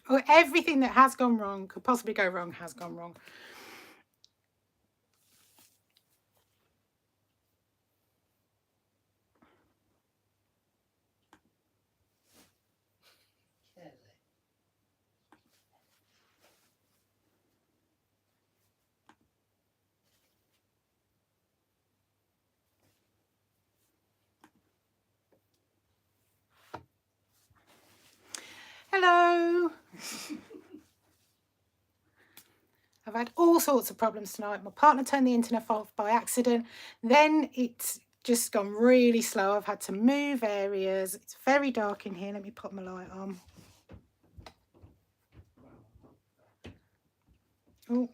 Or everything that has gone wrong, could possibly go wrong, has gone wrong. Hello. I've had all sorts of problems tonight. My partner turned the internet off by accident. Then it's just gone really slow. I've had to move areas. It's very dark in here. Let me put my light on. Oh.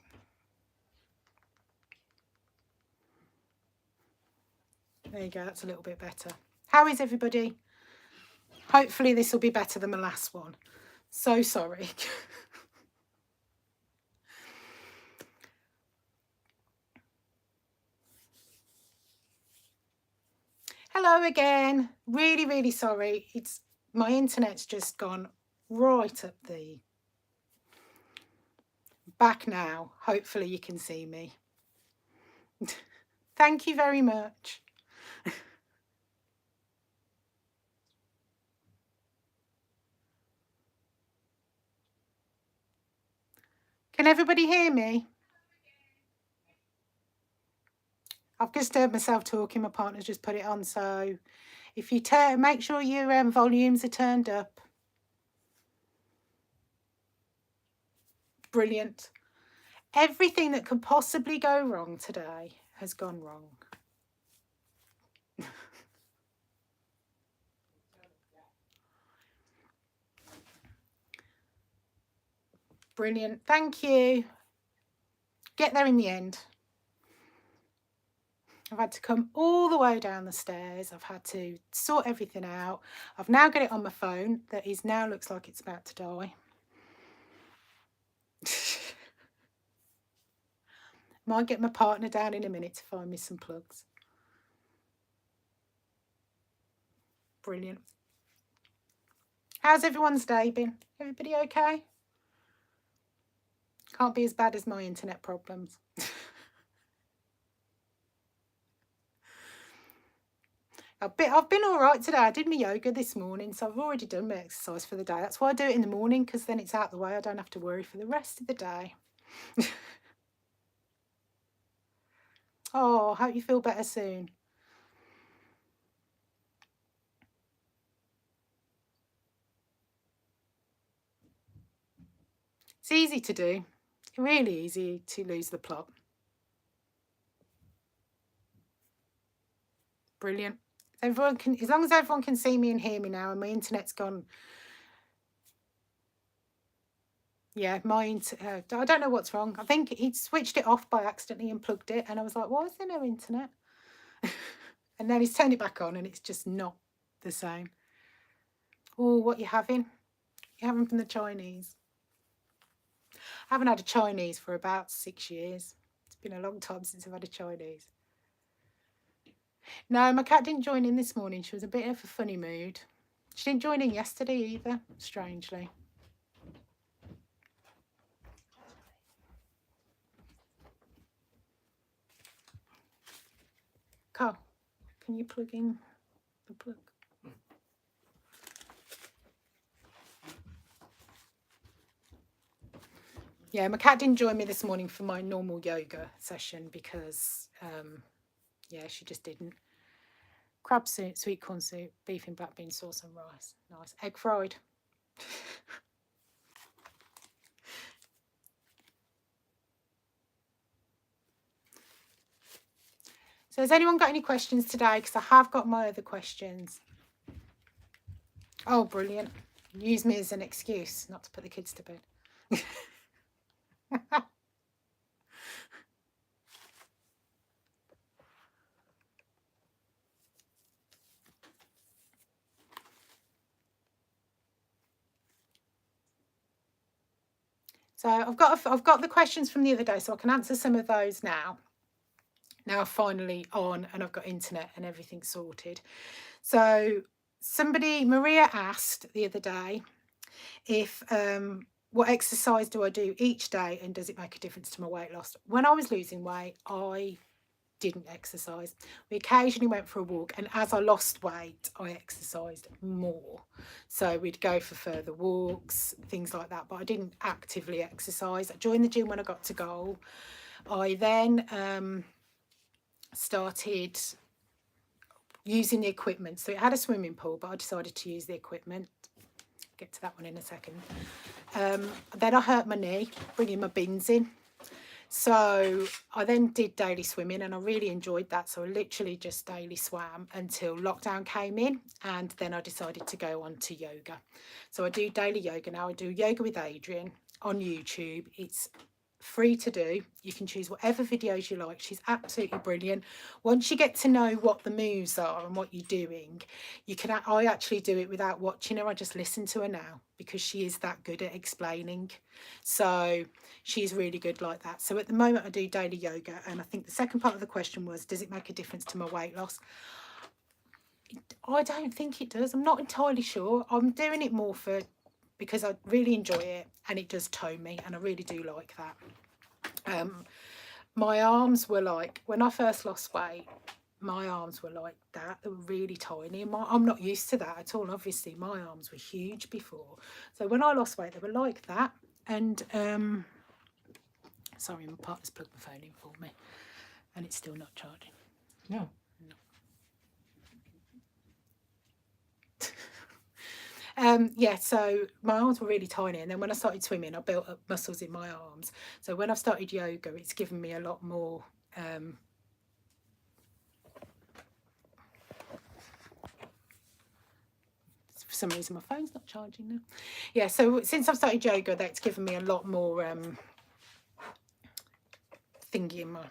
There you go. That's a little bit better. How is everybody? Hopefully this will be better than the last one. So sorry. Hello again. Really, really sorry. It's my internet's just gone right up the back now. Hopefully you can see me. Thank you very much. Can everybody hear me? I've just heard myself talking. My partner's just put it on. So if you make sure your volumes are turned up. Brilliant. Everything that could possibly go wrong today has gone wrong. Brilliant. Thank you. Get there in the end. I've had to come all the way down the stairs. I've had to sort everything out. I've now got it on my phone that is now looks like it's about to die. Might get my partner down in a minute to find me some plugs. Brilliant. How's everyone's day been? Everybody okay? Can't be as bad as my internet problems. I've been all right today. I did my yoga this morning, so I've already done my exercise for the day. That's why I do it in the morning, because then it's out the way. I don't have to worry for the rest of the day. Oh, I hope you feel better soon. It's easy to do. Really easy to lose the plot. Brilliant. Everyone can, as long as everyone can see me and hear me now, and my internet's gone. Yeah, I don't know what's wrong. I think he switched it off by accidentally and plugged it, and I was like, why is there no internet? And then he's turned it back on, and it's just not the same. Oh, what you having? You having from the Chinese? I haven't had a Chinese for about 6 years. It's been a long time since I've had a Chinese. No, my cat didn't join in this morning. She was a bit of a funny mood. She didn't join in yesterday either, strangely. Carl, can you plug in the plug? Yeah, my cat didn't join me this morning for my normal yoga session because, yeah, she just didn't. Crab soup, sweet corn soup, beef and black bean sauce and rice. Nice. Egg fried. So has anyone got any questions today? Because I have got my other questions. Oh, brilliant. Use me as an excuse not to put the kids to bed. So I've got the questions from the other day, so I can answer some of those now. Now I'm finally on and I've got internet and everything sorted. So Maria asked the other day if what exercise do I do each day, and does it make a difference to my weight loss? When I was losing weight, I didn't exercise. We occasionally went for a walk, and as I lost weight, I exercised more. So we'd go for further walks, things like that, but I didn't actively exercise. I joined the gym when I got to goal. I then started using the equipment. So it had a swimming pool, but I decided to use the equipment. Get to that one in a second. Then I hurt my knee, bringing my bins in. So I then did daily swimming, and I really enjoyed that. So I literally just daily swam until lockdown came in, and then I decided to go on to yoga. So I do daily yoga now. I do yoga with Adrian on YouTube. It's free to do. You can choose whatever videos you like. She's absolutely brilliant. Once you get to know what the moves are and what you're doing, you can. I actually do it without watching her. I just listen to her now because she is that good at explaining. So she's really good like that. So at the moment I do daily yoga, and I think the second part of the question was, does it make a difference to my weight loss? I don't think it does. I'm not entirely sure. I'm doing it more because I really enjoy it, and it does tone me, and I really do like that. My arms were like, when I first lost weight, my arms were like that. They were really tiny. I'm not used to that at all. Obviously, my arms were huge before. So when I lost weight, they were like that. And sorry, my partner's plugged my phone in for me, and it's still not charging. No. Yeah, so my arms were really tiny, and then when I started swimming, I built up muscles in my arms. So when I've started yoga, it's given me a lot more. For some reason, my phone's not charging now. Yeah, so since I've started yoga, that's given me a lot more thingy in my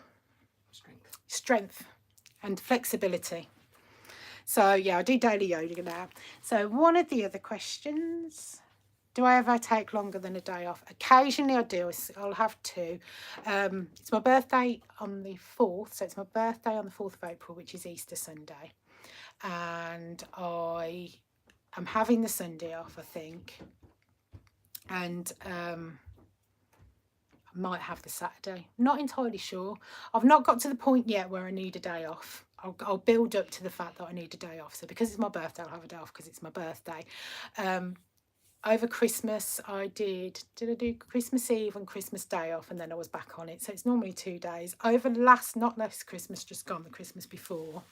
strength and flexibility. So yeah, I do daily yoga now. So one of the other questions, do I ever take longer than a day off? Occasionally I do. I'll have to. It's my birthday on the 4th. So it's my birthday on the 4th of April, which is Easter Sunday. And I am having the Sunday off, I think. And I might have the Saturday. Not entirely sure. I've not got to the point yet where I need a day off. I'll build up to the fact that I need a day off. So because it's my birthday, I'll have a day off because it's my birthday. Over Christmas, did I do Christmas Eve and Christmas Day off, and then I was back on it. So it's normally 2 days. Over not last Christmas, just gone, the Christmas before,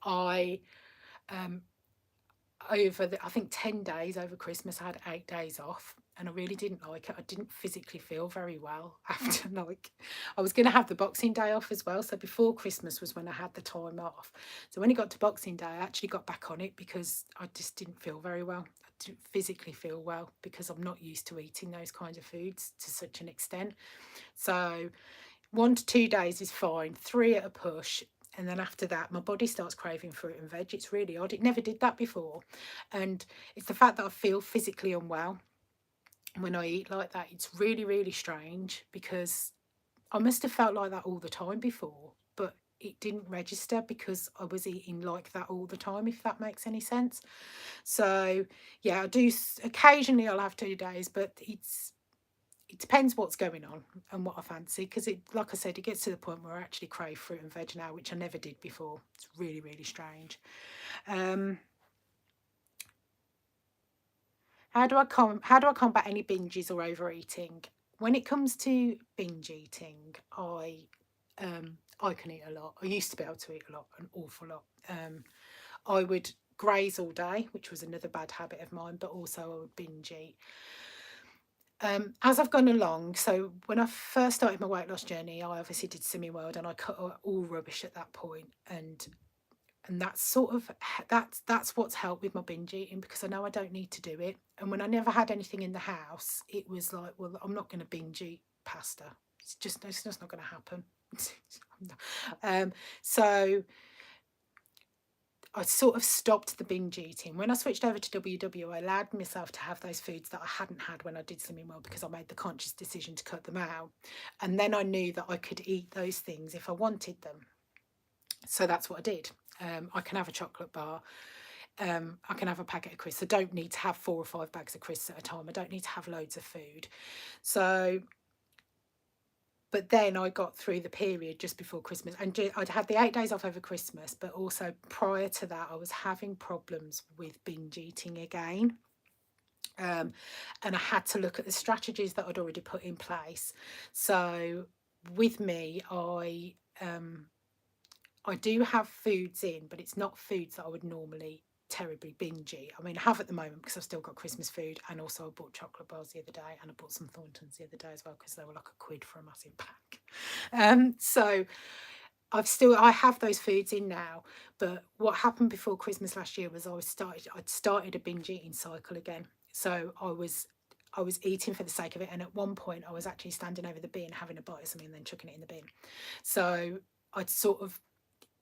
I think 10 days over Christmas, I had 8 days off, and I really didn't like it. I didn't physically feel very well after, I was going to have the Boxing Day off as well. So before Christmas was when I had the time off. So when it got to Boxing Day, I actually got back on it because I just didn't feel very well. I didn't physically feel well because I'm not used to eating those kinds of foods to such an extent. So 1 to 2 days is fine, 3 at a push. And then after that, my body starts craving fruit and veg. It's really odd. It never did that before. And it's the fact that I feel physically unwell when I eat like that. It's really, really strange because I must have felt like that all the time before, but it didn't register because I was eating like that all the time, if that makes any sense. So, yeah, I do occasionally I'll have 2 days, but it depends what's going on and what I fancy, because like I said, it gets to the point where I actually crave fruit and veg now, which I never did before. It's really, really strange. How do I combat any binges or overeating? When it comes to binge eating, I can eat a lot. I used to be able to eat a lot, an awful lot. I would graze all day, which was another bad habit of mine, but also I would binge eat. As I've gone along, so when I first started my weight loss journey, I obviously did Slimming World, and I cut out all rubbish at that point, and that's that's what's helped with my binge eating, because I know I don't need to do it. And when I never had anything in the house, it was like, well, I'm not going to binge eat pasta. It's just not going to happen. So I sort of stopped the binge eating. When I switched over to WW, I allowed myself to have those foods that I hadn't had when I did Slimming World, because I made the conscious decision to cut them out. And then I knew that I could eat those things if I wanted them. So that's what I did. I can have a chocolate bar I can have a packet of crisps. I don't need to have 4 or 5 bags of crisps at a time. I don't need to have loads of food. So, but then I got through the period just before Christmas, and I'd had the 8 days off over Christmas, but also prior to that, I was having problems with binge eating again. And I had to look at the strategies that I'd already put in place. So with me, I do have foods in, but it's not foods that I would normally terribly binge eat. I mean, I have at the moment because I've still got Christmas food, and also I bought chocolate bars the other day, and I bought some Thorntons the other day as well because they were like £1 for a massive pack. So I have those foods in now, but what happened before Christmas last year was I'd started a binge eating cycle again. So I was eating for the sake of it, and at one point I was actually standing over the bin having a bite of something and then chucking it in the bin. So I'd sort of,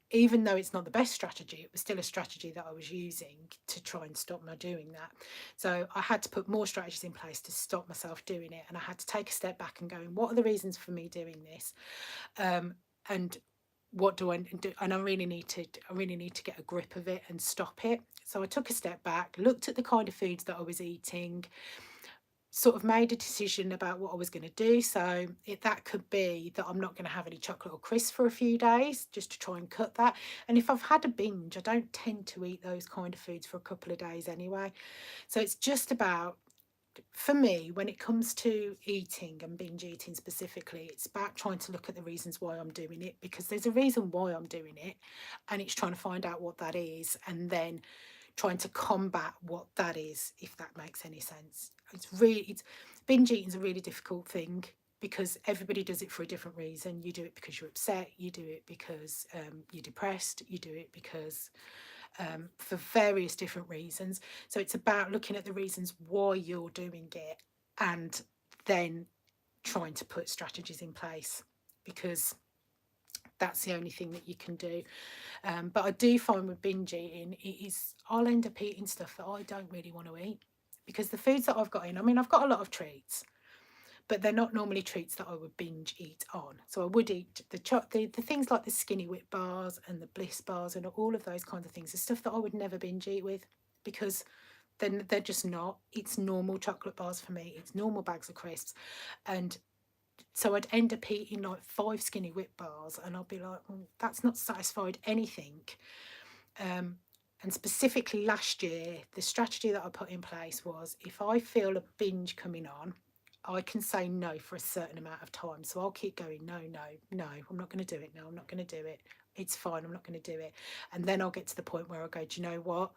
even though it's not the best strategy, it was still a strategy that I was using to try and stop my doing that. So I had to put more strategies in place to stop myself doing it, and I had to take a step back and going, what are the reasons for me doing this? And what do I do? And I really need to get a grip of it and stop it. So I took a step back, looked at the kind of foods that I was eating, sort of made a decision about what I was going to do. So that could be that I'm not going to have any chocolate or crisps for a few days, just to try and cut that. And if I've had a binge, I don't tend to eat those kind of foods for a couple of days anyway. So it's just about, for me, when it comes to eating and binge eating specifically, it's about trying to look at the reasons why I'm doing it, because there's a reason why I'm doing it, and it's trying to find out what that is, and then trying to combat what that is, if that makes any sense. It's binge eating is a really difficult thing because everybody does it for a different reason. You do it because you're upset, you do it because you're depressed, you do it because for various different reasons. So it's about looking at the reasons why you're doing it, and then trying to put strategies in place, because that's the only thing that you can do. But I do find with binge eating, I'll end up eating stuff that I don't really want to eat, because the foods that I've got in, I mean, I've got a lot of treats, but they're not normally treats that I would binge eat on. So I would eat the things like the Skinny Whip bars and the Bliss bars and all of those kinds of things. The stuff that I would never binge eat with, because then they're just not. It's normal chocolate bars for me. It's normal bags of crisps, and so I'd end up eating like 5 Skinny Whip bars, and I'll be like, that's not satisfied anything. And specifically last year, the strategy that I put in place was, if I feel a binge coming on, I can say no for a certain amount of time. So I'll keep going, no, no, no, I'm not going to do it. No, I'm not going to do it. It's fine, I'm not going to do it. And then I'll get to the point where I go, do you know what?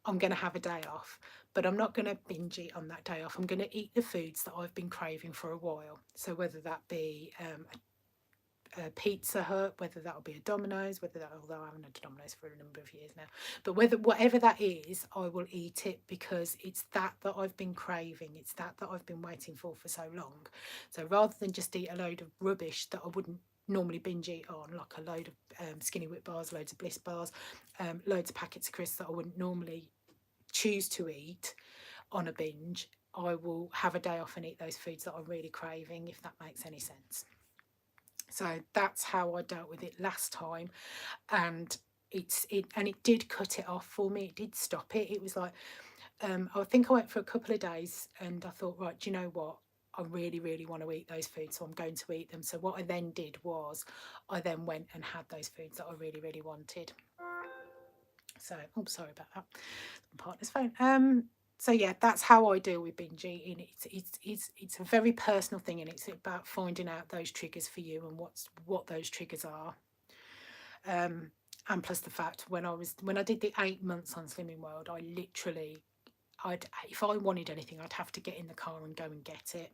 I'm going to have a day off, but I'm not going to binge eat on that day off. I'm going to eat the foods that I've been craving for a while. So whether that be a Pizza Hut, whether that'll be a Domino's, although I haven't had a Domino's for a number of years now, but whatever that is, I will eat it, because it's that I've been craving. It's that I've been waiting for so long. So rather than just eat a load of rubbish that I wouldn't normally binge eat on, like a load of Skinny Whip bars, loads of Bliss bars, loads of packets of crisps that I wouldn't normally choose to eat on a binge, I will have a day off and eat those foods that I'm really craving, if that makes any sense. So that's how I dealt with it last time, and it did cut it off for me. It did stop it. It was like, I think I went for a couple of days, and I thought, right, do you know what? I really, really want to eat those foods, so I'm going to eat them. So what I then did was, I then went and had those foods that I really, really wanted. So, oh, sorry about that. My partner's phone. So yeah, that's how I deal with binge eating. It's a very personal thing, and it's about finding out those triggers for you and what those triggers are. And plus the fact, when I did the 8 months on Slimming World, I literally, if I wanted anything, I'd have to get in the car and go and get it.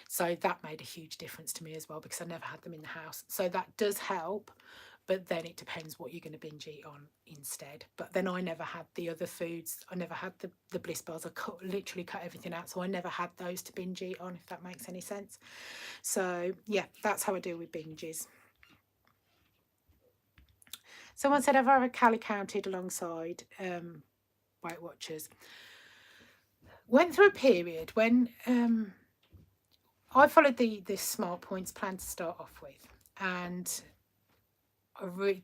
So that made a huge difference to me as well, because I never had them in the house. So that does help. But then it depends what you're going to binge eat on instead. But then I never had the other foods. I never had the Bliss bars. I literally cut everything out. So I never had those to binge eat on, if that makes any sense. So yeah, that's how I deal with binges. Someone said, have I ever calorie counted alongside Weight Watchers? Went through a period when I followed the Smart Points plan to start off with. And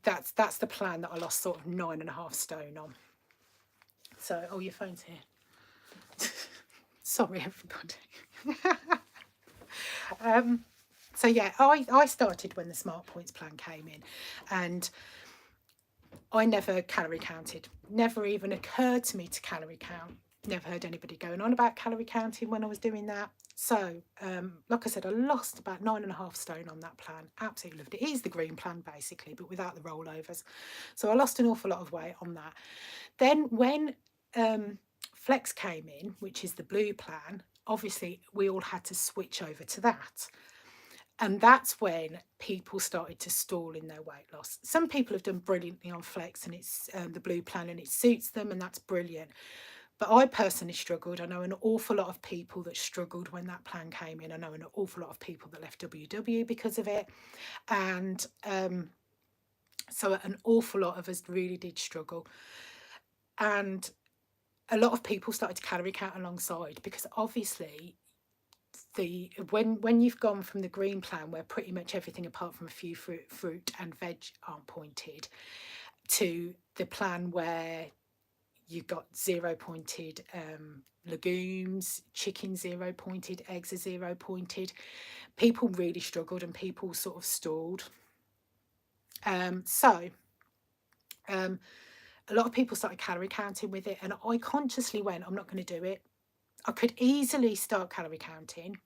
that's the plan that I lost sort of 9.5 stone on. So, oh, your phone's here. Sorry, everybody. So yeah, I started when the Smart Points plan came in, and I never calorie counted. Never even occurred to me to calorie count. Never heard anybody going on about calorie counting when I was doing that. So, like I said, I lost about 9.5 stone on that plan. Absolutely loved it. It is the green plan basically, but without the rollovers. So I lost an awful lot of weight on that. Then when Flex came in, which is the blue plan, obviously we all had to switch over to that. And that's when people started to stall in their weight loss. Some people have done brilliantly on Flex and it's the blue plan and it suits them and that's brilliant. But I personally struggled. I know an awful lot of people that struggled when that plan came in. I know an awful lot of people that left WW because of it. And so an awful lot of us really did struggle. And a lot of people started to calorie count alongside because obviously when you've gone from the green plan where pretty much everything apart from a few fruit and veg aren't pointed to the plan where you've got 0 pointed legumes, chicken 0 pointed, eggs are 0 pointed, people really struggled and people sort of stalled. So a lot of people started calorie counting with it and I consciously went, I'm not going to do it. I could easily start calorie counting,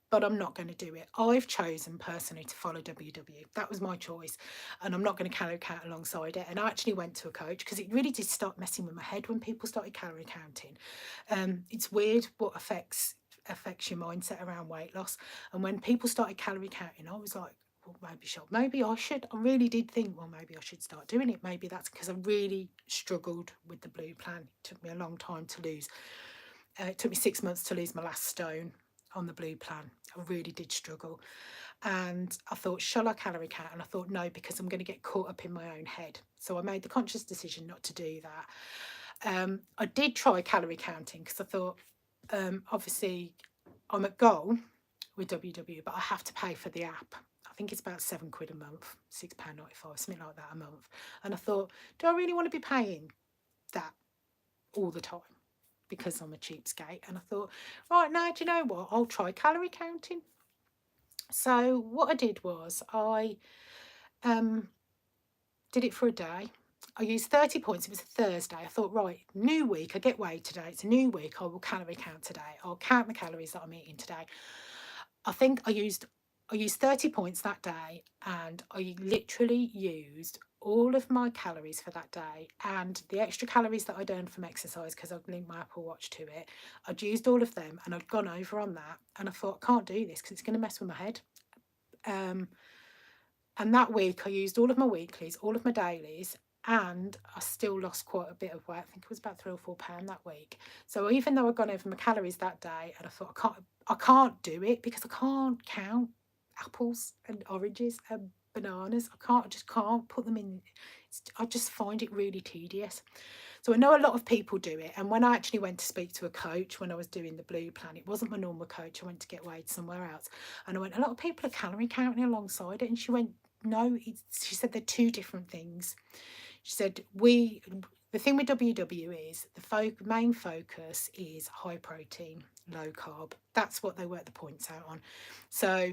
but I'm not going to do it. I've chosen personally to follow WW. That was my choice. And I'm not going to calorie count alongside it. And I actually went to a coach because it really did start messing with my head when people started calorie counting. It's weird what affects your mindset around weight loss. And when people started calorie counting, I was like, well, maybe I should. I really did think, well, maybe I should start doing it. Maybe that's because I really struggled with the blue plan. It took me a long time to lose. It took me 6 months to lose my last stone on the blue plan. I really did struggle. And I thought, shall I calorie count? And I thought, no, because I'm going to get caught up in my own head. So I made the conscious decision not to do that. I did try calorie counting because I thought, obviously, I'm at goal with WW, but I have to pay for the app. I think it's about £7 a month, £6.95, something like that a month. And I thought, do I really want to be paying that all the time? Because I'm a cheapskate. And I thought, right, now, do you know what? I'll try calorie counting. So what I did was I did it for a day. I used 30 points. It was a Thursday. I thought, right, new week. I get weighed today. It's a new week. I will calorie count today. I'll count the calories that I'm eating today. I think I used 30 points that day and I literally used all of my calories for that day and the extra calories that I'd earned from exercise because I'd linked my Apple Watch to it. I'd used all of them and I'd gone over on that and I thought, I can't do this because it's going to mess with my head. And that week I used all of my weeklies, all of my dailies, and I still lost quite a bit of weight. I think it was about £3 or £4 that week. So even though I'd gone over my calories that day and I thought I can't do it because I can't count apples and oranges and bananas. I just can't put them in. I just find it really tedious. So I know a lot of people do it. And when I actually went to speak to a coach when I was doing the blue plan, it wasn't my normal coach. I went to get weighed somewhere else. And I went, a lot of people are calorie counting alongside it. And she went, no, she said they're two different things. She said, the thing with WW is the main focus is high protein, low carb. That's what they work the points out on. So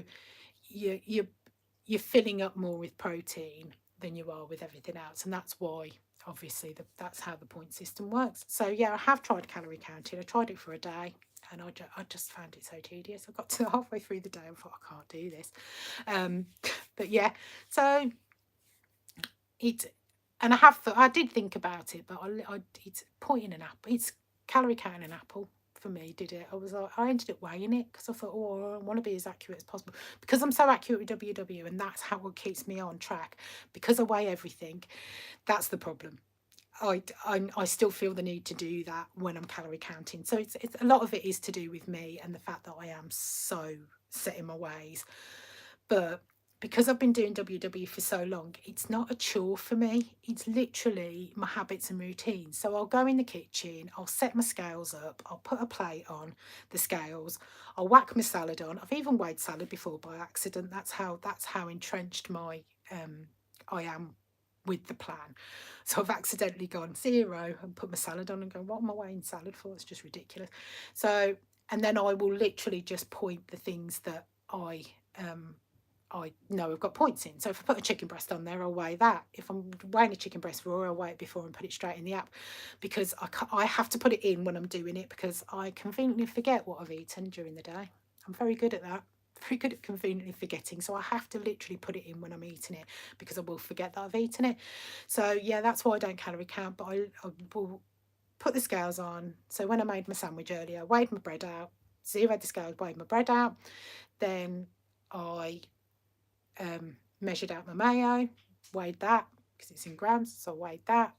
you're filling up more with protein than you are with everything else. And that's why, obviously, that's how the point system works. So yeah, I have tried calorie counting. I tried it for a day. And I just found it so tedious. I got to halfway through the day and thought, I can't do this. But yeah, so and I did think about it, but it's pointing an apple. It's calorie counting an apple for me, did it? I ended up weighing it because I thought, oh, I want to be as accurate as possible because I'm so accurate with WW, and that's how it keeps me on track. Because I weigh everything, that's the problem. I still feel the need to do that when I'm calorie counting. So it's a lot of it is to do with me and the fact that I am so set in my ways. But because I've been doing WW for so long, it's not a chore for me. It's literally my habits and routines. So I'll go in the kitchen, I'll set my scales up, I'll put a plate on the scales, I'll whack my salad on. I've even weighed salad before by accident. That's how entrenched I am with the plan. So I've accidentally gone 0 and put my salad on and go, what am I weighing salad for? It's just ridiculous. So, and then I will literally just point the things that I know I've got points in. So if I put a chicken breast on there, I'll weigh that. If I'm weighing a chicken breast raw, I'll weigh it before and put it straight in the app, because I have to put it in when I'm doing it, because I conveniently forget what I've eaten during the day. I'm very good at that. Very good at conveniently forgetting. So I have to literally put it in when I'm eating it, because I will forget that I've eaten it. So yeah, that's why I don't calorie count, but I will put the scales on. So when I made my sandwich earlier, I weighed my bread out, zeroed the scales, weighed my bread out. Then I measured out my mayo, weighed that because it's in grams, so I weighed that.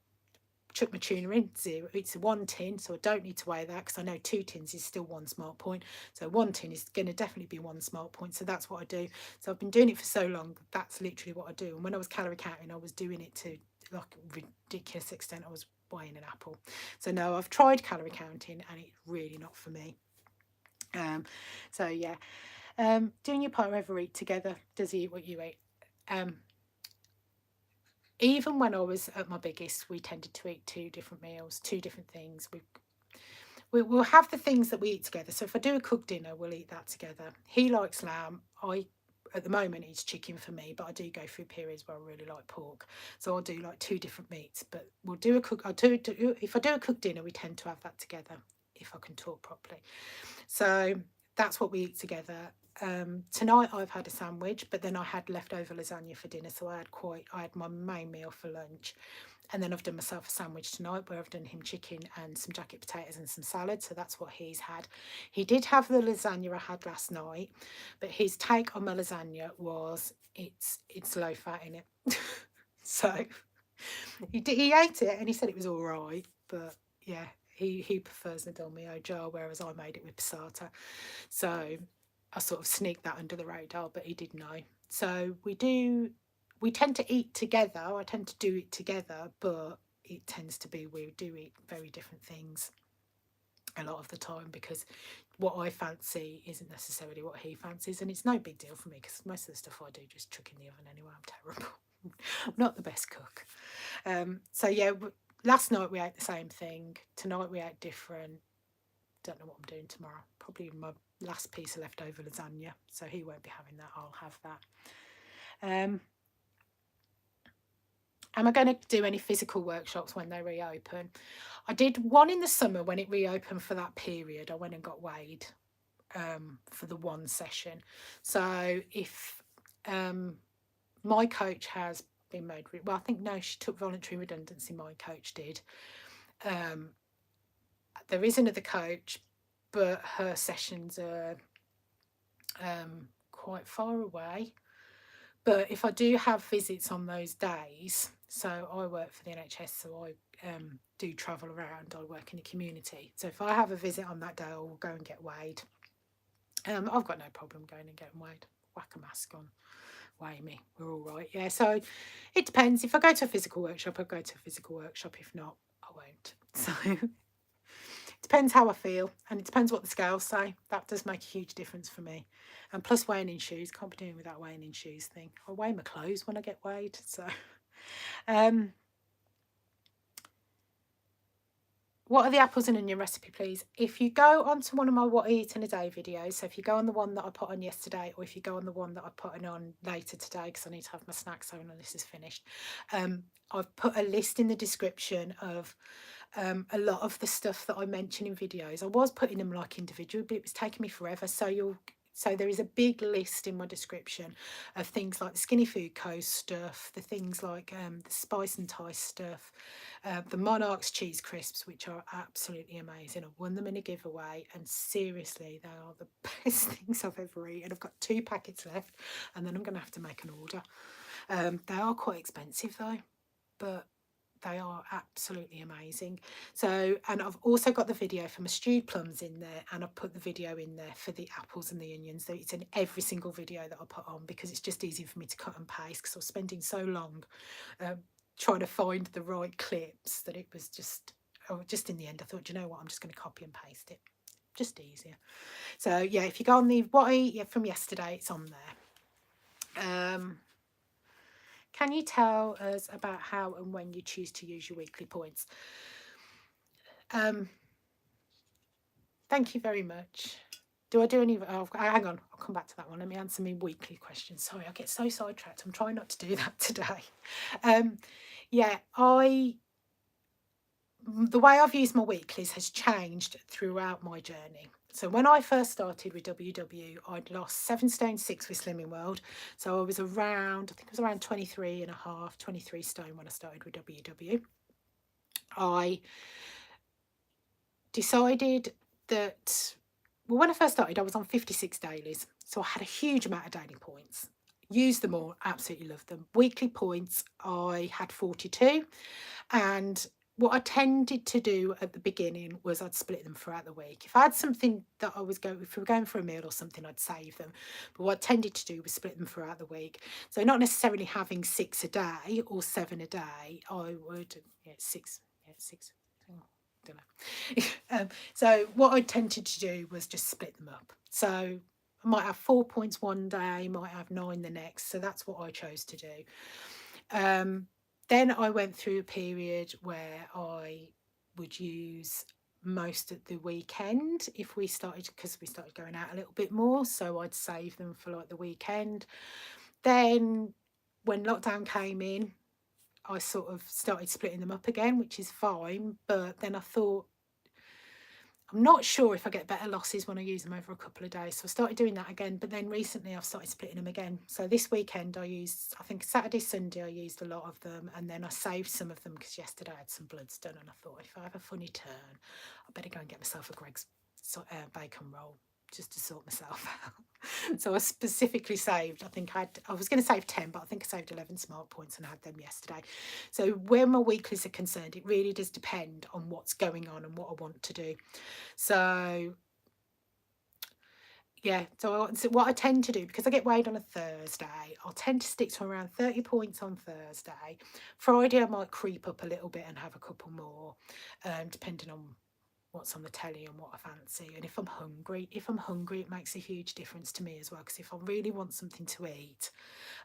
Chuck my tuna in, 0. It's a 1 tin, so I don't need to weigh that, because I know 2 tins is still 1 smart point. So 1 tin is going to definitely be 1 smart point. So that's what I do. So I've been doing it for so long. That's literally what I do. And when I was calorie counting, I was doing it to like a ridiculous extent. I was weighing an apple. So no, I've tried calorie counting and it's really not for me. So yeah, doing your partner ever eat together? Does he eat what you eat? Even when I was at my biggest, we tended to eat 2 different meals, 2 different things. We'll have the things that we eat together. So if I do a cooked dinner, we'll eat that together. He likes lamb. At the moment, eats chicken for me, but I do go through periods where I really like pork. So I'll do like 2 different meats. But we'll do a cook. If I do a cooked dinner, we tend to have that together, if I can talk properly. So that's what we eat together. Tonight I've had a sandwich, but then I had leftover lasagna for dinner, so I had my main meal for lunch, and then I've done myself a sandwich tonight where I've done him chicken and some jacket potatoes and some salad. So that's what he's had. He did have the lasagna I had last night, but his take on my lasagna was it's low fat in it. So he ate it and he said it was all right, but yeah, he prefers the dolmio jar, whereas I made it with passata. So I sort of sneaked that under the radar, but he did know. So we tend to eat together. I tend to do it together, but it tends to be we do eat very different things a lot of the time, because what I fancy isn't necessarily what he fancies, and it's no big deal for me because most of the stuff I do just chuck in the oven anyway. I'm terrible. I'm not the best cook. So yeah, last night we ate the same thing. Tonight we ate different. Don't know what I'm doing tomorrow. Probably my last piece of leftover lasagna, so he won't be having that. I'll have that. Am I going to do any physical workshops when they reopen? I did one in the summer when it reopened for that period. I went and got weighed for the one session. So if my coach has been made, well, I think no, she took voluntary redundancy. My coach did. There is another coach, but her sessions are quite far away. But if I do have visits on those days, so I work for the NHS, so I do travel around, I work in the community. So if I have a visit on that day, I will go and get weighed. I've got no problem going and getting weighed. Whack a mask on, weigh me, we're all right. Yeah, so it depends. If I go to a physical workshop, I'll go to a physical workshop. If not, I won't. So it depends how I feel, and it depends what the scales say. That does make a huge difference for me. And plus weighing in shoes, can't be doing with that weighing in shoes thing. I weigh my clothes when I get weighed. So what are the apples and onion recipe, please? If you go onto one of my what I eat in a day videos, so if you go on the one that I put on yesterday, or if you go on the one that I put on later today, because I need to have my snacks on when this is finished, I've put a list in the description of a lot of the stuff that I mention in videos. I was putting them like individual, but it was taking me forever. So there is a big list in my description of things like the Skinny Food Co stuff, the things like the Spice and Thai stuff, the Monarch's cheese crisps, which are absolutely amazing. I've won them in a giveaway, and seriously, they are the best things I've ever eaten. I've got 2 packets left, and then I'm going to have to make an order. They are quite expensive though, but they are absolutely amazing. So, and I've also got the video for my stewed plums in there, and I've put the video in there for the apples and the onions. So it's in every single video that I put on, because it's just easy for me to cut and paste, because I was spending so long trying to find the right clips that it was just in the end I thought, you know what, I'm just going to copy and paste it. Just easier. So yeah, if you go on the what I eat from yesterday, it's on there. Can you tell us about how and when you choose to use your weekly points? Thank you very much. Do I do any? Oh, hang on, I'll come back to that one. Let me answer my weekly questions. Sorry, I get so sidetracked. I'm trying not to do that today. Yeah, the way I've used my weeklies has changed throughout my journey. So when I first started with WW, I'd lost 7 stone 6 with Slimming World. So I was around, I think I was around 23 and a half, 23 stone when I started with WW. I decided that, well, when I first started, I was on 56 dailies. So I had a huge amount of daily points. Used them all, absolutely loved them. Weekly points, I had 42. And what I tended to do at the beginning was I'd split them throughout the week. If I had something that I was going, if we were going for a meal or something, I'd save them. But what I tended to do was split them throughout the week. So not necessarily having 6 a day or 7 a day, I would, six, don't know. So what I tended to do was just split them up. So I might have 4 points one day, might have 9 the next. So that's what I chose to do. Then I went through a period where I would use most at the weekend if we started, because we started going out a little bit more. So I'd save them for like the weekend. Then when lockdown came in, I sort of started splitting them up again, which is fine. But then I thought, I'm not sure if I get better losses when I use them over a couple of days. So I started doing that again. But then recently I've started splitting them again. So this weekend I used, I think Saturday, Sunday, I used a lot of them. And then I saved some of them because yesterday I had some bloods done. And I thought, if I have a funny turn, I better go and get myself a Greg's bacon roll just to sort myself out. So I specifically saved, I was going to save 10, but I think I saved 11 smart points and I had them yesterday. So where my weeklies are concerned, it really does depend on what's going on and what I want to do. So yeah, so what I tend to do, because I get weighed on a Thursday, I'll tend to stick to around 30 points on Thursday. Friday I might creep up a little bit and have a couple more, depending on what's on the telly and what I fancy. And if I'm hungry, it makes a huge difference to me as well, because if I really want something to eat,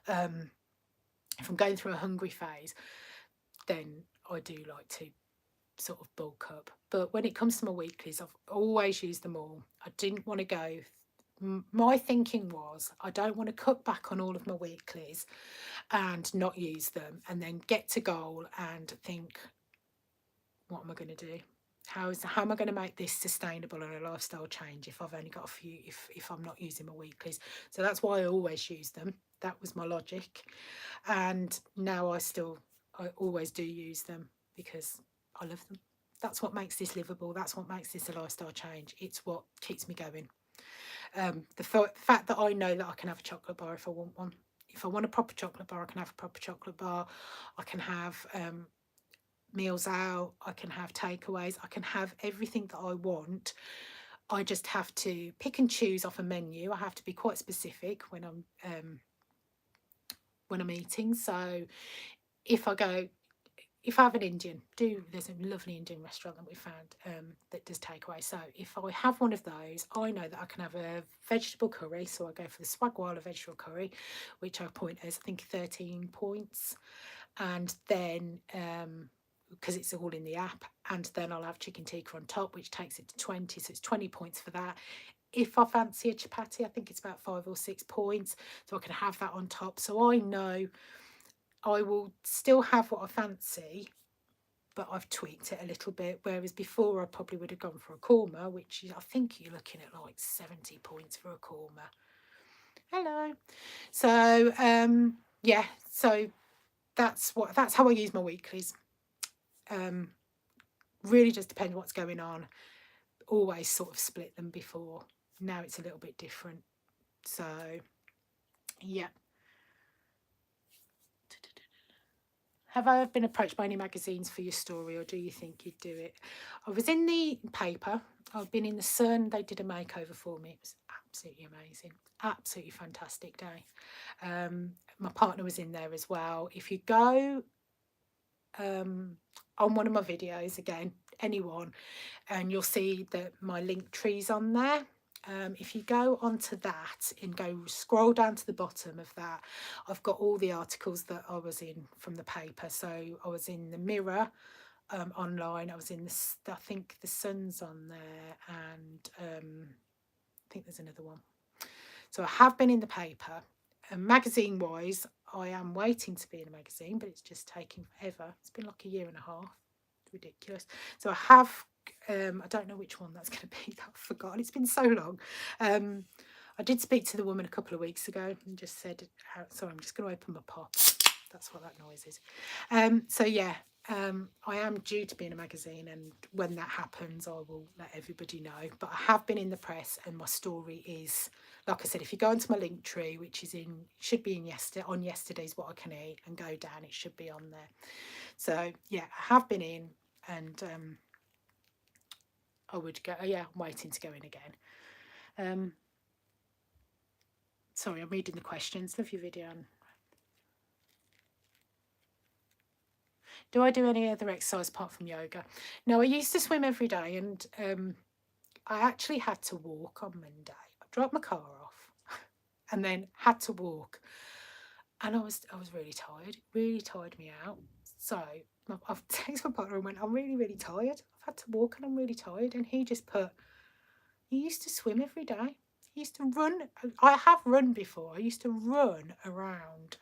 if I'm going through a hungry phase, then I do like to sort of bulk up. But when it comes to my weeklies, I've always used them all. I didn't want to go. My thinking was, I don't want to cut back on all of my weeklies and not use them and then get to goal and think, what am I going to do? How am I going to make this sustainable and a lifestyle change if I've only got a few, if I'm not using my weeklies? So that's why I always use them. That was my logic. And now I always do use them because I love them. That's what makes this livable. That's what makes this a lifestyle change. It's what keeps me going. The fact that I know that I can have a chocolate bar if I want one. If I want a proper chocolate bar, I can have a proper chocolate bar. I can have meals out. I can have takeaways. I can have everything that I want. I just have to pick and choose off a menu. I have to be quite specific when I'm eating. So if I have an Indian, there's a lovely Indian restaurant that we found that does takeaway. So if I have one of those, I know that I can have a vegetable curry. So I go for the Swagwala vegetable curry, which I point as I think 13 points, and then because it's all in the app, and then I'll have chicken tikka on top, which takes it to 20. So it's 20 points for that. If I fancy a chapati, I think it's about 5 or 6 points. So I can have that on top. So I know I will still have what I fancy, but I've tweaked it a little bit. Whereas before I probably would have gone for a korma, which I think you're looking at like 70 points for a korma. Hello. So yeah, so that's how I use my weeklies. Really just depends what's going on. Always sort of split them before. Now it's a little bit different. So yeah. Have I been approached by any magazines for your story, or do you think you'd do it? I was in the paper. I've been in the Sun. They did a makeover for me. It was absolutely amazing. Absolutely fantastic day. My partner was in there as well. If you go on one of my videos, again, anyone, and you'll see that my link tree's on there. If you go onto that and go scroll down to the bottom of that, I've got all the articles that I was in from the paper. So I was in the Mirror online. I was in this, I think the Sun's on there, and I think there's another one. So I have been in the paper. Magazine wise, I am waiting to be in a magazine, but it's just taking forever. It's been like a year and a half. It's ridiculous. So I have, I don't know which one that's going to be. I've forgotten. It's been so long. I did speak to the woman a couple of weeks ago and just said, sorry, I'm just going to open my pot. That's what that noise is. So yeah, I am due to be in a magazine, and when that happens, I will let everybody know. But I have been in the press, and my story is, like I said, if you go onto my link tree, which is in, should be in yesterday's What I Can Eat, and go down, it should be on there. So yeah, I have been in, and I would go. Yeah, I'm waiting to go in again. Sorry, I'm reading the questions. Love your video. Do I do any other exercise apart from yoga? No, I used to swim every day, and I actually had to walk on Monday. I dropped my car off and then had to walk. And I was really tired. It really tired me out. So I've texted my partner and went, I'm really, really tired. I've had to walk and I'm really tired. And he just put, you used to swim every day. He used to run. I have run before. I used to run around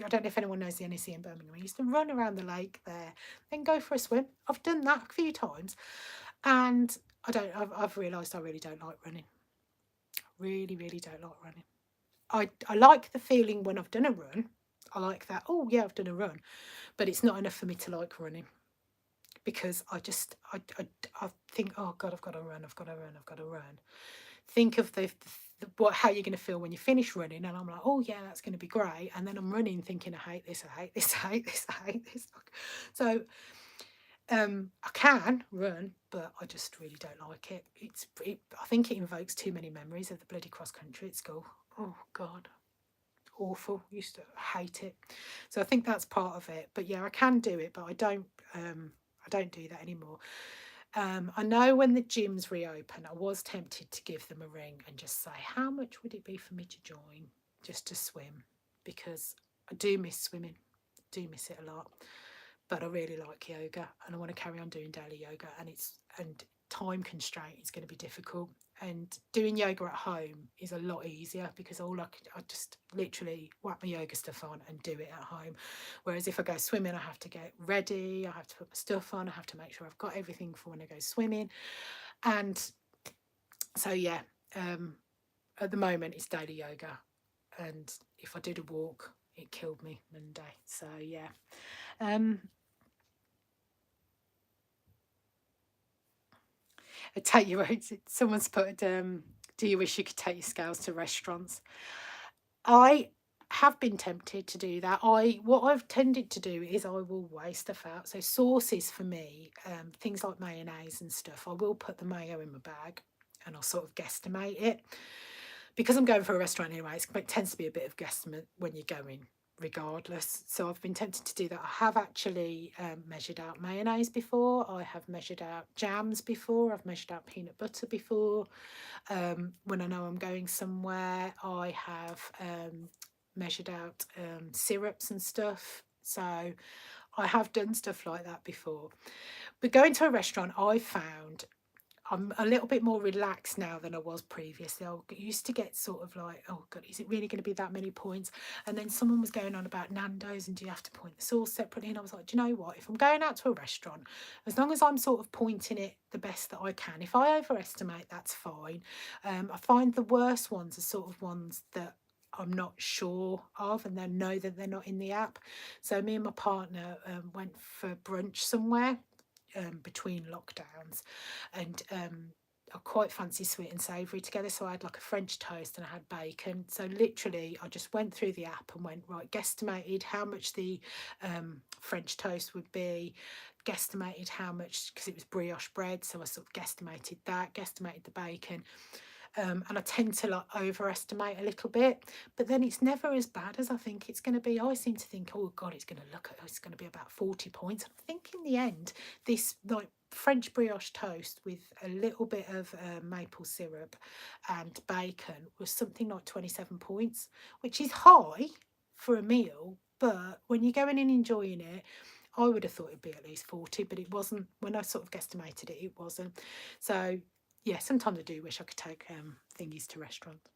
I don't know if anyone knows the NEC in Birmingham. I used to run around the lake there, then go for a swim. I've done that a few times, and I've realised I really don't like running. Really, really don't like running. I like the feeling when I've done a run. I like that. Oh yeah, I've done a run, but it's not enough for me to like running, because I think, oh God, I've got to run. I've got to run. I've got to run. Think of how you're going to feel when you finish running, and I'm like, oh yeah, that's going to be great, and then I'm running thinking, I hate this, I hate this, I hate this, I hate this. So I can run, but I just really don't like it. I think it invokes too many memories of the bloody cross country at school. Oh God, awful. Used to hate it. So I think that's part of it. But yeah, I can do it, but I don't do that anymore. I know when the gyms reopen, I was tempted to give them a ring and just say, how much would it be for me to join just to swim? Because I do miss swimming, do miss it a lot. But I really like yoga, and I want to carry on doing daily yoga, and time constraint is going to be difficult. And doing yoga at home is a lot easier, because I just literally whack my yoga stuff on and do it at home. Whereas if I go swimming, I have to get ready, I have to put my stuff on, I have to make sure I've got everything for when I go swimming. And so yeah, at the moment it's daily yoga, and if I did a walk, it killed me Monday. So yeah. Take your own. Someone's put, do you wish you could take your scales to restaurants? I have been tempted to do that. What I've tended to do is I will weigh stuff out. So sauces for me, things like mayonnaise and stuff, I will put the mayo in my bag and I'll sort of guesstimate it. Because I'm going for a restaurant anyway, it tends to be a bit of guesstimate when you're going regardless. So I've been tempted to do that. I have actually measured out mayonnaise before. I have measured out jams before. I've measured out peanut butter before. When I know I'm going somewhere, I have measured out syrups and stuff. So I have done stuff like that before. But going to a restaurant, I found I'm a little bit more relaxed now than I was previously. I used to get sort of like, oh God, is it really going to be that many points? And then someone was going on about Nando's and do you have to point the sauce separately? And I was like, do you know what? If I'm going out to a restaurant, as long as I'm sort of pointing it the best that I can, if I overestimate, that's fine. I find the worst ones are sort of ones that I'm not sure of, and they know that they're not in the app. So me and my partner went for brunch somewhere between lockdowns, and I quite fancy sweet and savoury together. So I had like a French toast and I had bacon. So literally I just went through the app and went, right, guesstimated how much the French toast would be, guesstimated how much, because it was brioche bread, so I sort of guesstimated that, guesstimated the bacon. And I tend to like overestimate a little bit, but then it's never as bad as I think it's going to be. I seem to think, oh God, it's going to be about 40 points. I think in the end, this like French brioche toast with a little bit of maple syrup and bacon was something like 27 points, which is high for a meal. But when you're going and enjoying it, I would have thought it'd be at least 40, but it wasn't. When I sort of guesstimated it, it wasn't. So, yeah, sometimes I do wish I could take thingies to restaurants.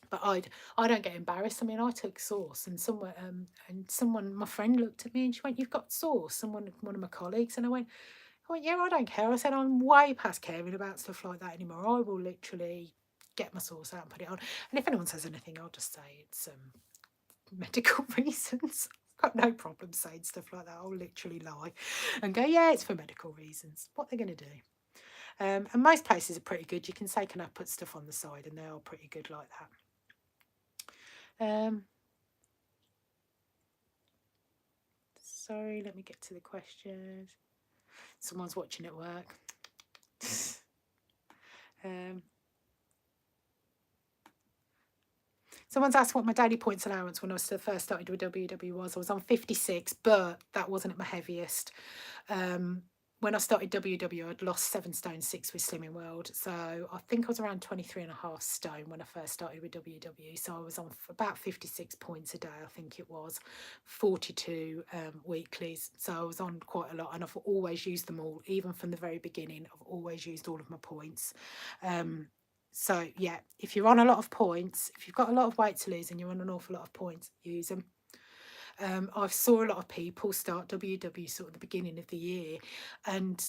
But I don't get embarrassed. I mean, I took sauce, and someone, my friend, looked at me and she went, "You've got sauce." One of my colleagues, and I went, "Yeah, I don't care." I said, "I'm way past caring about stuff like that anymore. I will literally get my sauce out and put it on. And if anyone says anything, I'll just say it's medical reasons." I've got no problem saying stuff like that. I'll literally lie and go, "Yeah, it's for medical reasons." What they're going to do. And most places are pretty good. You can say, "Can I put stuff on the side?" And they are pretty good like that. Sorry, let me get to the questions. Someone's watching at work. Someone's asked what my daily points allowance when I was first started with WW was. I was on 56, but that wasn't at my heaviest. When I started WW, I'd lost 7 stone 6 with Slimming World. So I think I was around 23.5 stone when I first started with WW. So I was on about 56 points a day, I think it was, 42 weeklies. So I was on quite a lot, and I've always used them all, even from the very beginning. I've always used all of my points. So yeah, if you're on a lot of points, if you've got a lot of weight to lose and you're on an awful lot of points, use them. I saw a lot of people start WW sort of the beginning of the year, and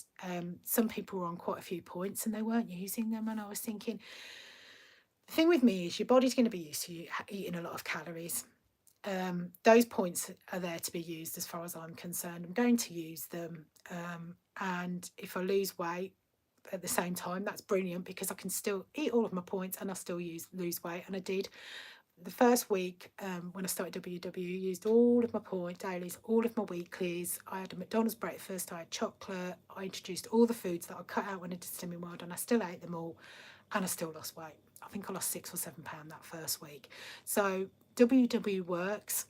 some people were on quite a few points and they weren't using them. And I was thinking, the thing with me is your body's going to be used to you eating a lot of calories. Those points are there to be used as far as I'm concerned. I'm going to use them. And if I lose weight at the same time, that's brilliant because I can still eat all of my points and I still lose weight. And I did. The first week when I started WW, used all of my point dailies, all of my weeklies. I had a McDonald's breakfast, I had chocolate, I introduced all the foods that I cut out when I did Slimming World, and I still ate them all, and I still lost weight. I think I lost 6 or 7 pounds that first week. So WW works.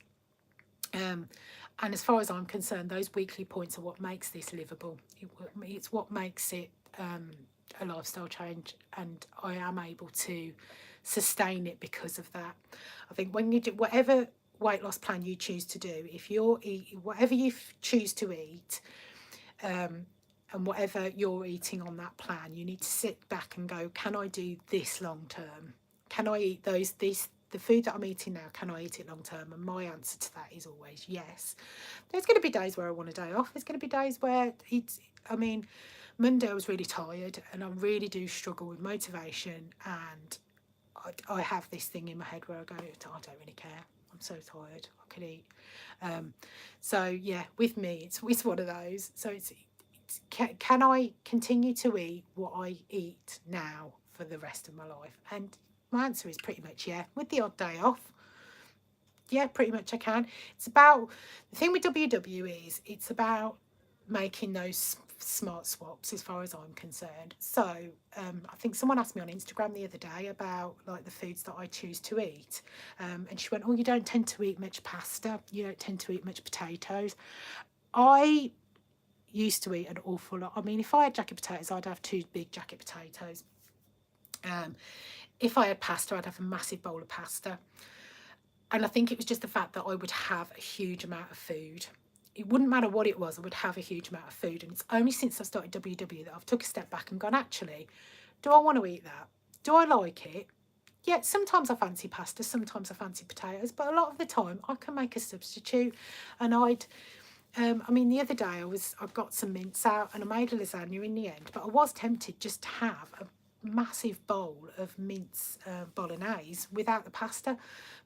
And as far as I'm concerned, those weekly points are what makes this livable. It's what makes it a lifestyle change, and I am able to sustain it because of that. I think when you do whatever weight loss plan you choose to do, if you're eating whatever you choose to eat, and whatever you're eating on that plan, you need to sit back and go, can I do this long term? Can I eat the food that I'm eating now, can I eat it long term? And my answer to that is always yes. There's going to be days where I want a day off. There's going to be days where Monday I was really tired and I really do struggle with motivation, and I have this thing in my head where I go, I don't really care. I'm so tired. I could eat. So yeah, with me, it's one of those. So can I continue to eat what I eat now for the rest of my life? And my answer is pretty much yeah, with the odd day off. Yeah, pretty much I can. It's about, the thing with WW is it's about making those smart swaps as far as I'm concerned. So I think someone asked me on Instagram the other day about like the foods that I choose to eat, and she went, "Oh, you don't tend to eat much pasta, you don't tend to eat much potatoes." I used to eat an awful lot. I mean, if I had jacket potatoes, I'd have 2 big jacket potatoes. If I had pasta, I'd have a massive bowl of pasta. And I think it was just the fact that I would have a huge amount of food. It wouldn't matter what it was, I would have a huge amount of food. And it's only since I started WW that I've took a step back and gone, actually, do I want to eat that? Do I like it? Yeah, sometimes I fancy pasta, sometimes I fancy potatoes, but a lot of the time I can make a substitute. And the other day I got some mince out and I made a lasagna in the end, but I was tempted just to have a massive bowl of mince bolognese without the pasta,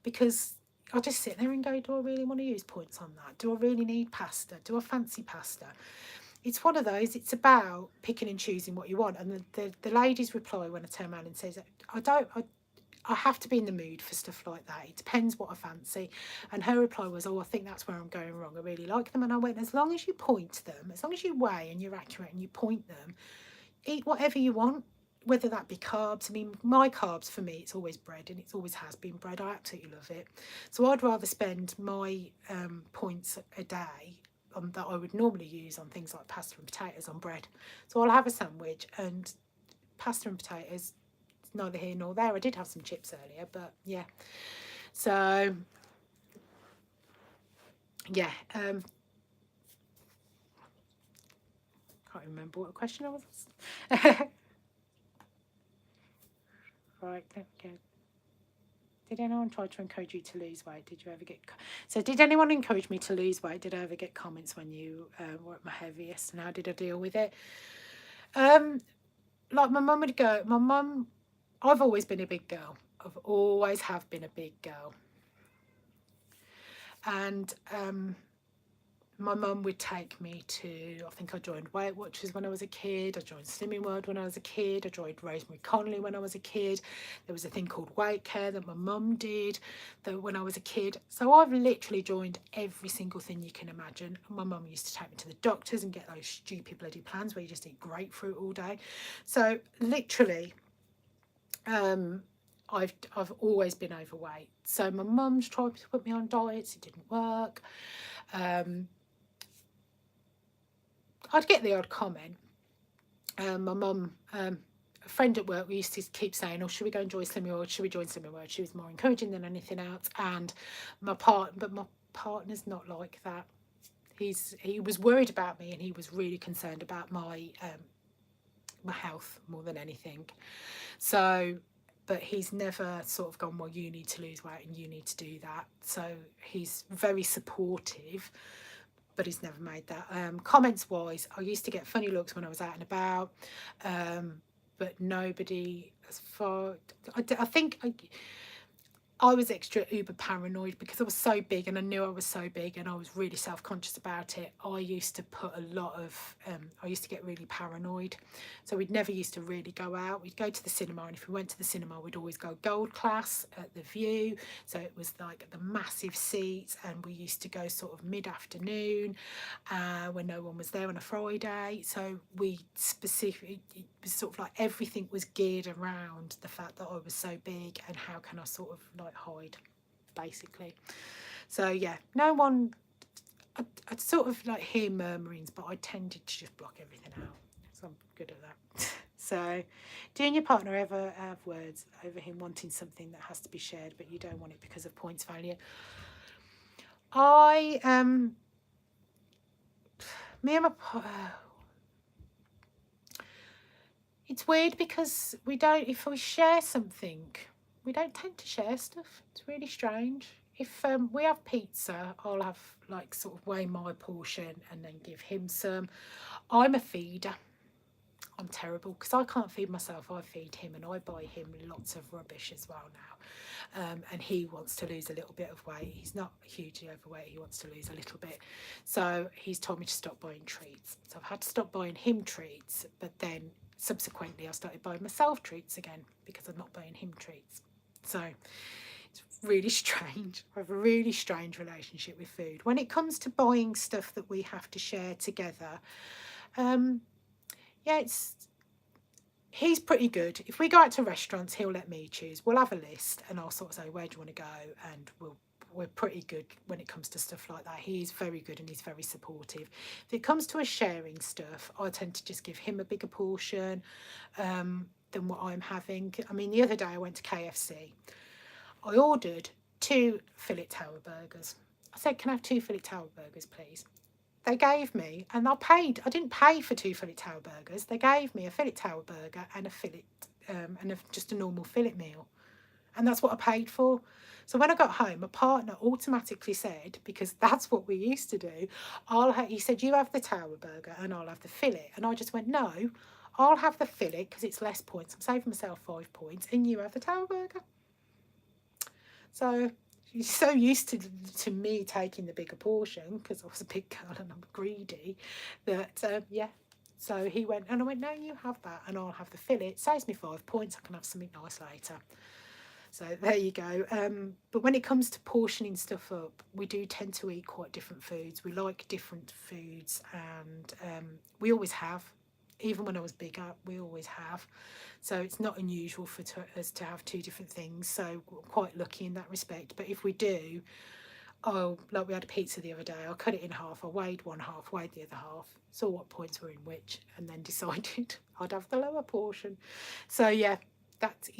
because I'll just sit there and go, do I really want to use points on that? Do I really need pasta? Do I fancy pasta? It's one of those, it's about picking and choosing what you want. And the lady's reply when I turn around and says, I have to be in the mood for stuff like that. It depends what I fancy. And her reply was, "Oh, I think that's where I'm going wrong. I really like them." And I went, as long as you point them, as long as you weigh and you're accurate and you point them, eat whatever you want, whether that be carbs. I mean, my carbs for me, it's always bread, and it's always has been bread. I absolutely love it. So I'd rather spend my points a day that I would normally use on things like pasta and potatoes on bread. So I'll have a sandwich and pasta and potatoes. It's neither here nor there. I did have some chips earlier, but yeah. So yeah, can't remember what question I was. Right, there we go. Did anyone try to encourage you to lose weight? Did you ever get... So did anyone encourage me to lose weight? Did I ever get comments when you were at my heaviest? And how did I deal with it? Like my mum would go... My mum... I've always been a big girl. I've always have been a big girl. And my mum would take me to, I think I joined Weight Watchers when I was a kid. I joined Slimming World when I was a kid. I joined Rosemary Conley when I was a kid. There was a thing called Weight Care that my mum did when I was a kid. So I've literally joined every single thing you can imagine. My mum used to take me to the doctors and get those stupid bloody plans where you just eat grapefruit all day. So literally, I've always been overweight. So my mum's tried to put me on diets. It didn't work. I'd get the odd comment. My mum, a friend at work, we used to keep saying, "Oh, should we go and join Slimming World? Should we join Slimming World?" She was more encouraging than anything else. And my partner's not like that. He was worried about me, and he was really concerned about my health more than anything. So, but he's never sort of gone, "Well, you need to lose weight and you need to do that." So he's very supportive. But he's never made that. Comments wise, I used to get funny looks when I was out and about, but nobody as far. I think I was extra uber paranoid because I was so big and I knew I was so big and I was really self-conscious about it. I used to put a lot of, I used to get really paranoid. So we'd never used to really go out. We'd go to the cinema, and if we went to the cinema, we'd always go gold class at the View. So it was like the massive seats, and we used to go sort of mid-afternoon when no one was there on a Friday. So we specifically, it was sort of like everything was geared around the fact that I was so big and how can I sort of like hide, basically. So yeah, no one, I'd sort of like hear murmurings, but I tended to just block everything out. So I'm good at that. So, do you and your partner ever have words over him wanting something that has to be shared, but you don't want it because of points value? Me and my it's weird because we don't, if we share something, we don't tend to share stuff. It's really strange. If we have pizza, I'll have like sort of weigh my portion and then give him some. I'm a feeder. I'm terrible because I can't feed myself. I feed him, and I buy him lots of rubbish as well now. And he wants to lose a little bit of weight. He's not hugely overweight. He wants to lose a little bit. So he's told me to stop buying treats. So I've had to stop buying him treats, but then subsequently I started buying myself treats again because I'm not buying him treats. So it's really strange. I have a really strange relationship with food. When it comes to buying stuff that we have to share together, yeah, he's pretty good. If we go out to restaurants, he'll let me choose. We'll have a list and I'll sort of say, where do you want to go? And we're pretty good when it comes to stuff like that. He's very good and he's very supportive. If it comes to us sharing stuff, I tend to just give him a bigger portion than what I'm having. I mean, the other day I went to KFC. I ordered 2 fillet tower burgers. I said, can I have 2 fillet tower burgers, please? They gave me, and I didn't pay for 2 fillet tower burgers. They gave me a fillet tower burger and a fillet, just a normal fillet meal. And that's what I paid for. So when I got home, my partner automatically said, because that's what we used to do, he said, you have the tower burger and I'll have the fillet. And I just went, no, I'll have the fillet because it's less points. I'm saving myself 5 points and you have the tower burger. So he's so used to me taking the bigger portion because I was a big girl and I'm greedy that, yeah. So he went, and I went, no, you have that and I'll have the fillet. It saves me 5 points. I can have something nice later. So there you go. But when it comes to portioning stuff up, we do tend to eat quite different foods. We like different foods, and we always have. Even when I was bigger, we always have. So it's not unusual for us to have 2 different things. So we're quite lucky in that respect. But if we do, oh, like we had a pizza the other day. I cut it in half. I weighed one half, weighed the other half, saw what points were in which, and then decided I'd have the lower portion. So yeah, that's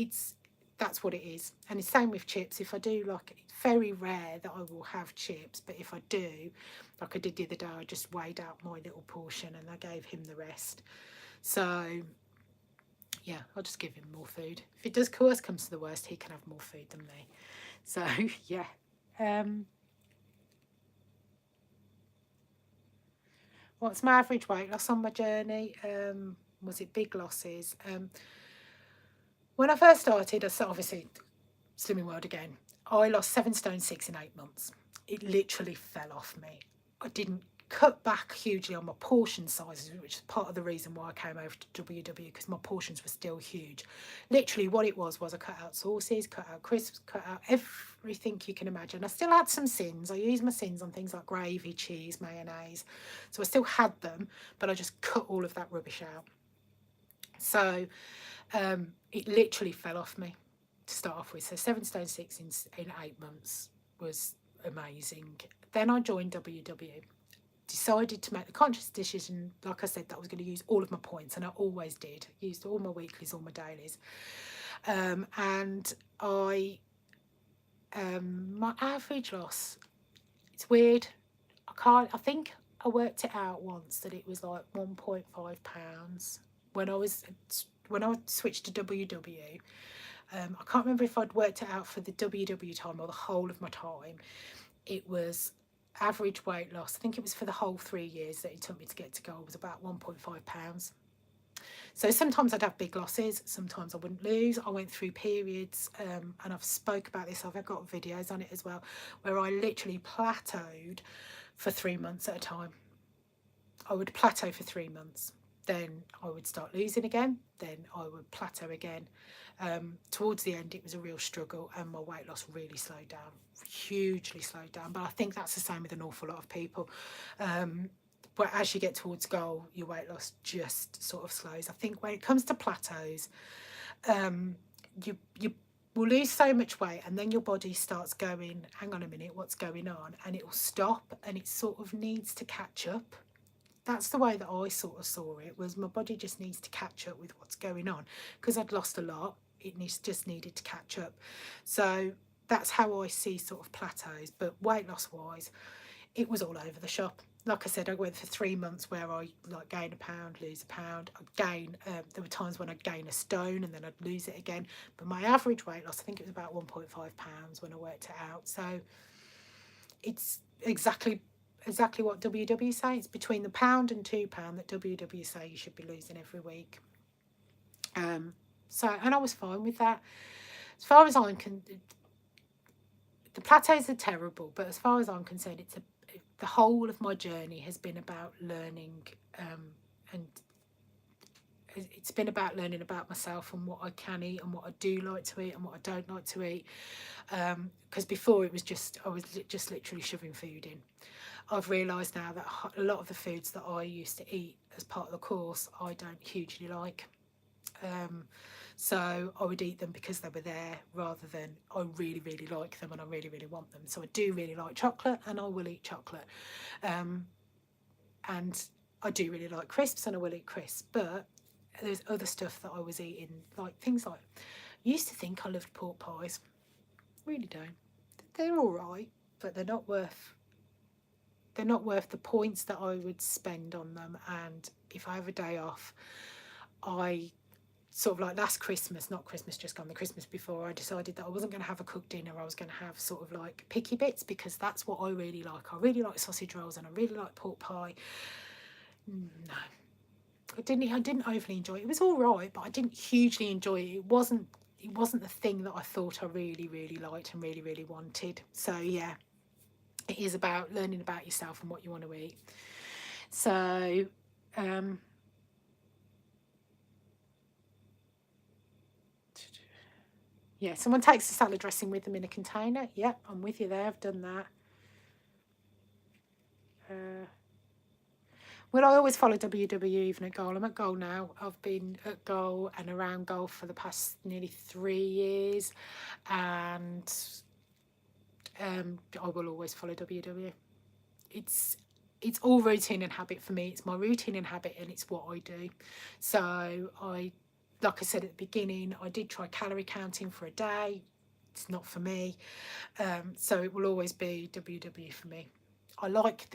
what it is. And it's same with chips. If I do, like, it's very rare that I will have chips, but if I do, like I did the other day, I just weighed out my little portion and I gave him the rest. So yeah, I'll just give him more food. If it does worst comes to the worst, he can have more food than me. So yeah. What's my average weight loss on my journey? Was it big losses? When I first started, I started obviously Slimming World again. I lost 7 stone 6 in 8 months. It literally fell off me. I didn't cut back hugely on my portion sizes, which is part of the reason why I came over to WW, because my portions were still huge. Literally what it was I cut out sauces, cut out crisps, cut out everything you can imagine. I still had some sins. I used my sins on things like gravy, cheese, mayonnaise. So I still had them, but I just cut all of that rubbish out. So it literally fell off me to start off with. So 7 stone 6 in 8 months was amazing. Then I joined WW. Decided to make the conscious decision, like I said, that I was going to use all of my points, and I always did. Used all my weeklies, all my dailies, and I, my average loss. It's weird. I think I worked it out once that it was like 1.5 pounds when I switched to WW. I can't remember if I'd worked it out for the WW time or the whole of my time. It was average weight loss. I think it was for the whole 3 years that it took me to get to goal was about 1.5 pounds. So sometimes I'd have big losses, sometimes I wouldn't lose. I went through periods, and I've spoke about this, I've got videos on it as well, where I literally plateaued for 3 months at a time. I would plateau for 3 months. Then I would start losing again. Then I would plateau again. Towards the end, it was a real struggle, and my weight loss really slowed down, hugely slowed down. But I think that's the same with an awful lot of people. But as you get towards goal, your weight loss just sort of slows. I think when it comes to plateaus, you will lose so much weight, and then your body starts going, hang on a minute, what's going on? And it will stop, and it sort of needs to catch up. That's the way that I sort of saw it, was my body just needs to catch up with what's going on, because I'd lost a lot. It just needed to catch up. So that's how I see sort of plateaus. But weight loss wise, it was all over the shop. Like I said, I went for 3 months where I like gain a pound, lose a pound. I'd gain. There were times when I'd gain a stone and then I'd lose it again. But my average weight loss, I think it was about 1.5 pounds when I worked it out. So it's exactly what WW say. It's between the £1 and £2 that WW say you should be losing every week. So, and I was fine with that. As far as I'm concerned, the plateaus are terrible, but as far as I'm concerned, the whole of my journey has been about learning, and it's been about learning about myself and what I can eat and what I do like to eat and what I don't like to eat. Because before I was just literally shoving food in. I've realised now that a lot of the foods that I used to eat as part of the course, I don't hugely like. So I would eat them because they were there, rather than I really, really like them and I really, really want them. So I do really like chocolate, and I will eat chocolate. And I do really like crisps, and I will eat crisps. But there's other stuff that I was eating, like things like, I used to think I loved pork pies. Really don't. They're all right, but they're not worth the points that I would spend on them. And if I have a day off, I sort of like last Christmas, not Christmas just gone, the Christmas before, I decided that I wasn't going to have a cooked dinner. I was going to have sort of like picky bits, because that's what I really like. I really like sausage rolls and I really like pork pie. No, I didn't overly enjoy it. It was all right, but I didn't hugely enjoy it. It wasn't the thing that I thought I really, really liked and really, really wanted. So yeah, it is about learning about yourself and what you want to eat. So yeah, someone takes the salad dressing with them in a container. Yep, I'm with you there. I've done that. Well, I always follow WW even at goal. I'm at goal now. I've been at goal and around goal for the past nearly 3 years, and I will always follow WW. It's all routine and habit for me. It's my routine and habit, and it's what I do. So like I said at the beginning, I did try calorie counting for a day. It's not for me. So it will always be WW for me. I like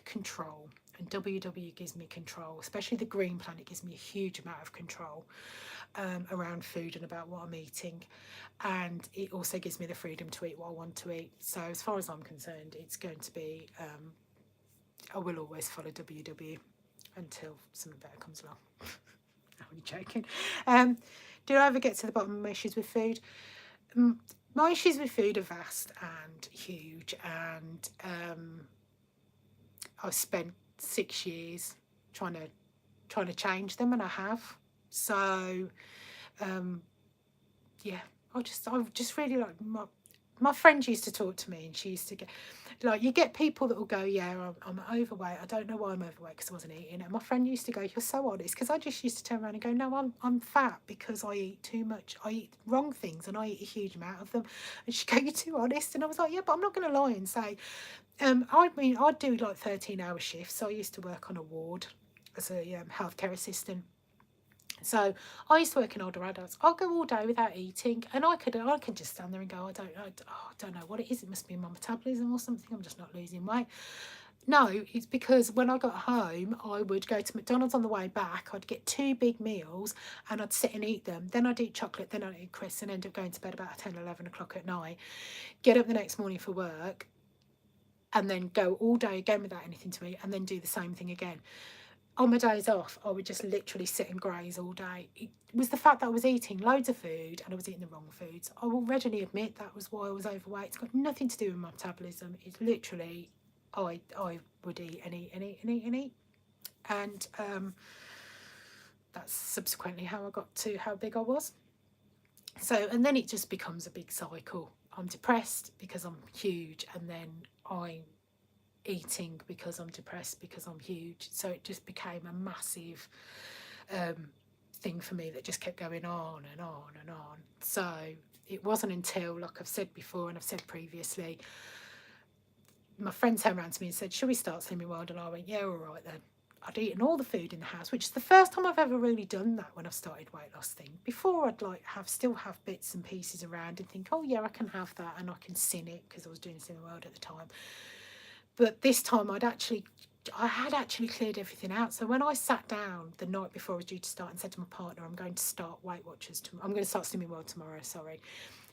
control, and WW gives me control, especially the Green Plan. It gives me a huge amount of control around food and about what I'm eating, and it also gives me the freedom to eat what I want to eat. So as far as I'm concerned, it's going to be I will always follow WW until something better comes along. I'm only joking. Did I ever get to the bottom of my issues with food? My issues with food are vast and huge, and I've spent 6 years trying to change them, and I have. So yeah, I just really like my friend used to talk to me, and she used to get like, you get people that will go, yeah, I'm overweight. I don't know why I'm overweight because I wasn't eating. And my friend used to go, you're so honest, because I just used to turn around and go, no, I'm fat because I eat too much. I eat wrong things and I eat a huge amount of them. And she'd go, you're too honest. And I was like, yeah, but I'm not going to lie and say, I'd do like 13-hour shifts. So I used to work on a ward as a healthcare assistant. So I used to work in older adults. I'll go all day without eating, and I could just stand there and go, I don't know what it is. It must be my metabolism or something. I'm just not losing weight. No, it's because when I got home, I would go to McDonald's on the way back. I'd get 2 big meals and I'd sit and eat them. Then I'd eat chocolate, then I'd eat crisps, and end up going to bed about 10, 11 o'clock at night. Get up the next morning for work, and then go all day again without anything to eat, and then do the same thing again. On my days off, I would just literally sit and graze all day. It was the fact that I was eating loads of food and I was eating the wrong foods. I will readily admit that was why I was overweight. It's got nothing to do with my metabolism. It's literally, I would eat and eat and eat and eat and eat. And that's subsequently how I got to how big I was. So, and then it just becomes a big cycle. I'm depressed because I'm huge, and then I'm eating because I'm depressed because I'm huge. So it just became a massive thing for me that just kept going on and on and on. So it wasn't until, like I've said before and I've said previously, my friend turned around to me and said, should we start Slimming World? And I went, yeah, all right then. I'd eaten all the food in the house, which is the first time I've ever really done that when I've started weight loss thing. Before, I'd like still have bits and pieces around and think, oh yeah, I can have that, and I can sin it because I was doing Slimming World at the time. But this time I had actually cleared everything out. So when I sat down the night before I was due to start and said to my partner, I'm going to start Weight Watchers, I'm going to start Slimming World tomorrow, sorry.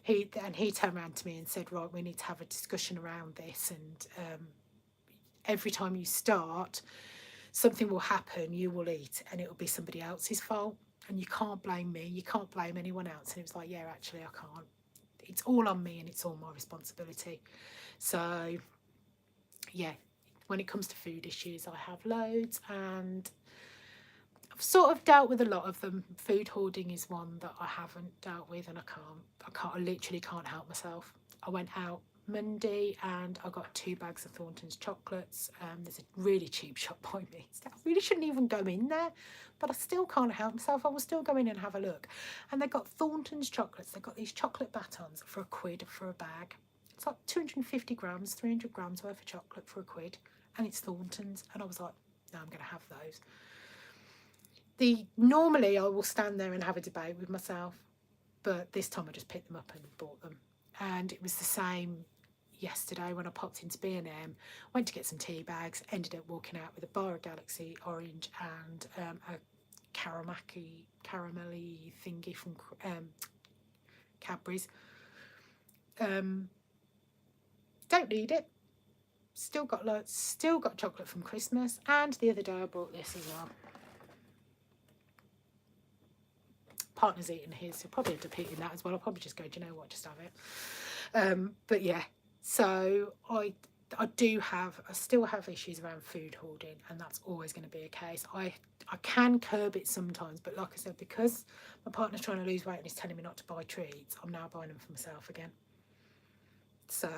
He turned around to me and said, right, we need to have a discussion around this. And every time you start, something will happen, you will eat, and it will be somebody else's fault. And you can't blame me, you can't blame anyone else. And it was like, yeah, actually, I can't. It's all on me and it's all my responsibility. So yeah, when it comes to food issues, I have loads, and I've sort of dealt with a lot of them. Food hoarding is one that I haven't dealt with, and I literally can't help myself. I went out Monday and I got 2 bags of Thornton's chocolates. There's a really cheap shop by me. I really shouldn't even go in there, but I still can't help myself. I will still go in and have a look. And they've got Thornton's chocolates. They've got these chocolate batons for £1 for a bag. It's like 250 grams, 300 grams worth of chocolate for £1, and it's Thornton's. And I was like, no, I'm going to have those. Normally I will stand there and have a debate with myself, but this time I just picked them up and bought them. And it was the same yesterday when I popped into B&M, went to get some tea bags, ended up walking out with a bar of Galaxy Orange and a caramelly thingy from Cadbury's. Don't need it. Still got chocolate from Christmas, and the other day I bought this as well. Partner's eating his, he'll probably end up eating that as well. I'll probably just go, do you know what, just have it. But yeah, so I still have issues around food hoarding, and that's always going to be a case. I can curb it sometimes, but like I said, because my partner's trying to lose weight and he's telling me not to buy treats, I'm now buying them for myself again. So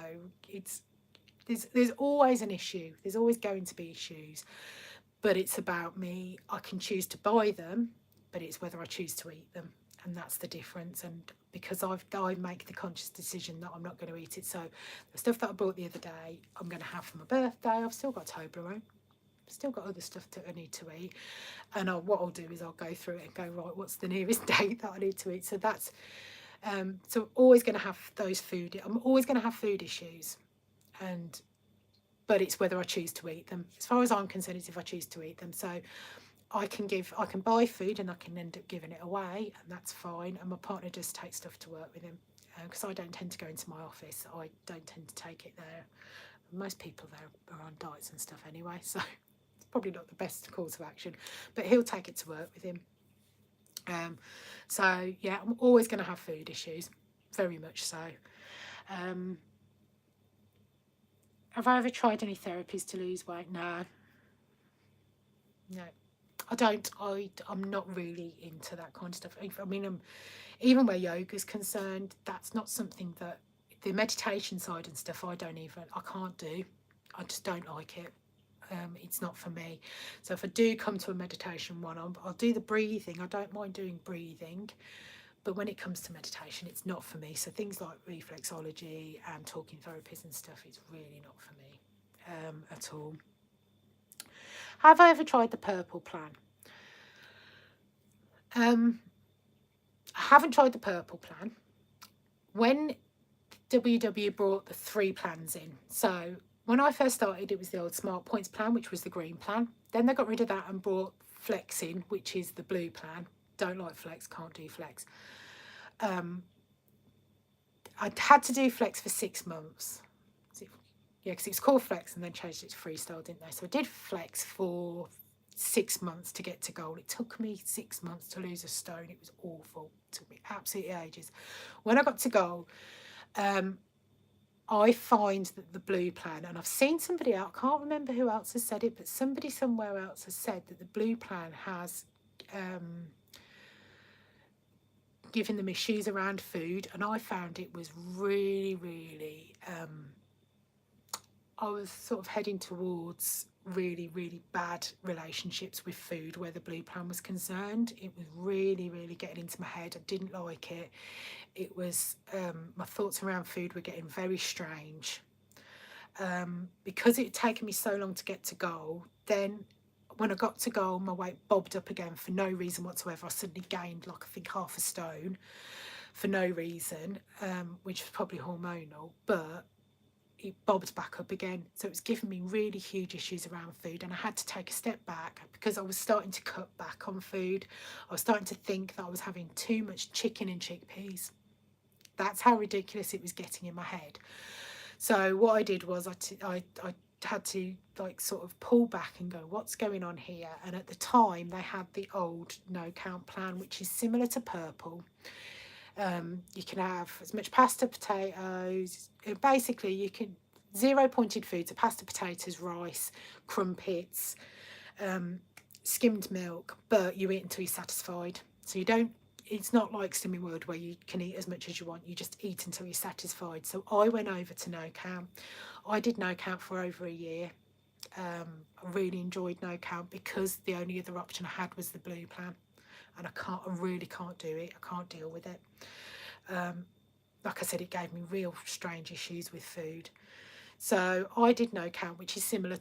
there's always an issue. There's always going to be issues, but it's about me. I can choose to buy them, but it's whether I choose to eat them. And that's the difference. And because I make the conscious decision that I'm not going to eat it. So the stuff that I bought the other day, I'm going to have for my birthday. I've still got Toblerone. Still got other stuff that I need to eat. And what I'll do is I'll go through it and go, right, what's the nearest date that I need to eat? So that's, so I'm always going to have those food. I'm always going to have food issues. But it's whether I choose to eat them. As far as I'm concerned, it's if I choose to eat them. So I can buy food and I can end up giving it away, and that's fine. And my partner just takes stuff to work with him because I don't tend to go into my office. I don't tend to take it there. Most people there are on diets and stuff anyway, so it's probably not the best course of action. But he'll take it to work with him. So yeah, I'm always going to have food issues, very much so. Have I ever tried any therapies to lose weight? No. I don't. I'm not really into that kind of stuff. I mean, even where yoga's concerned, that's not something that the meditation side and stuff. I can't do. I just don't like it. It's not for me. So if I do come to a meditation one, I'll do the breathing. I don't mind doing breathing, but when it comes to meditation, it's not for me. So things like reflexology and talking therapies and stuff, it's really not for me at all. Have I ever tried the purple plan? I haven't tried the purple plan. When WW brought the 3 plans in, so when I first started, it was the old Smart Points plan, which was the green plan. Then they got rid of that and brought Flex in, which is the blue plan. Don't like Flex, can't do Flex. I had to do Flex for 6 months. Yeah, because it was called Flex and then changed it to Freestyle, didn't they? So I did Flex for 6 months to get to goal. It took me 6 months to lose a stone. It was awful. It took me absolutely ages. When I got to goal, I find that the blue plan, and I've seen somebody else, I can't remember who else has said it, but somebody somewhere else has said that the blue plan has given them issues around food, and I found it was really, really, I was sort of heading towards really, really bad relationships with food where the blue plan was concerned. It was really, really getting into my head. I didn't like it. It was, my thoughts around food were getting very strange. Because it had taken me so long to get to goal, then when I got to goal, my weight bobbed up again for no reason whatsoever. I suddenly gained, like, I think, half a stone for no reason, which was probably hormonal, but it bobbed back up again. So it was giving me really huge issues around food, and I had to take a step back because I was starting to cut back on food. I was starting to think that I was having too much chicken and chickpeas. That's how ridiculous it was getting in my head. So what I did was I had to, like, sort of pull back and go, what's going on here? And at the time they had the old no count plan, which is similar to purple. You can have as much pasta, potatoes. Basically, you can 0 pointed foods are pasta, potatoes, rice, crumpets, skimmed milk, but you eat until you're satisfied. So you don't. It's not like Slimming World where you can eat as much as you want. You just eat until you're satisfied. So I went over to no count. I did no count for over a year. I really enjoyed no count because the only other option I had was the blue plan. And I really can't do it. I can't deal with it. Like I said, it gave me real strange issues with food. So I did no count, which is similar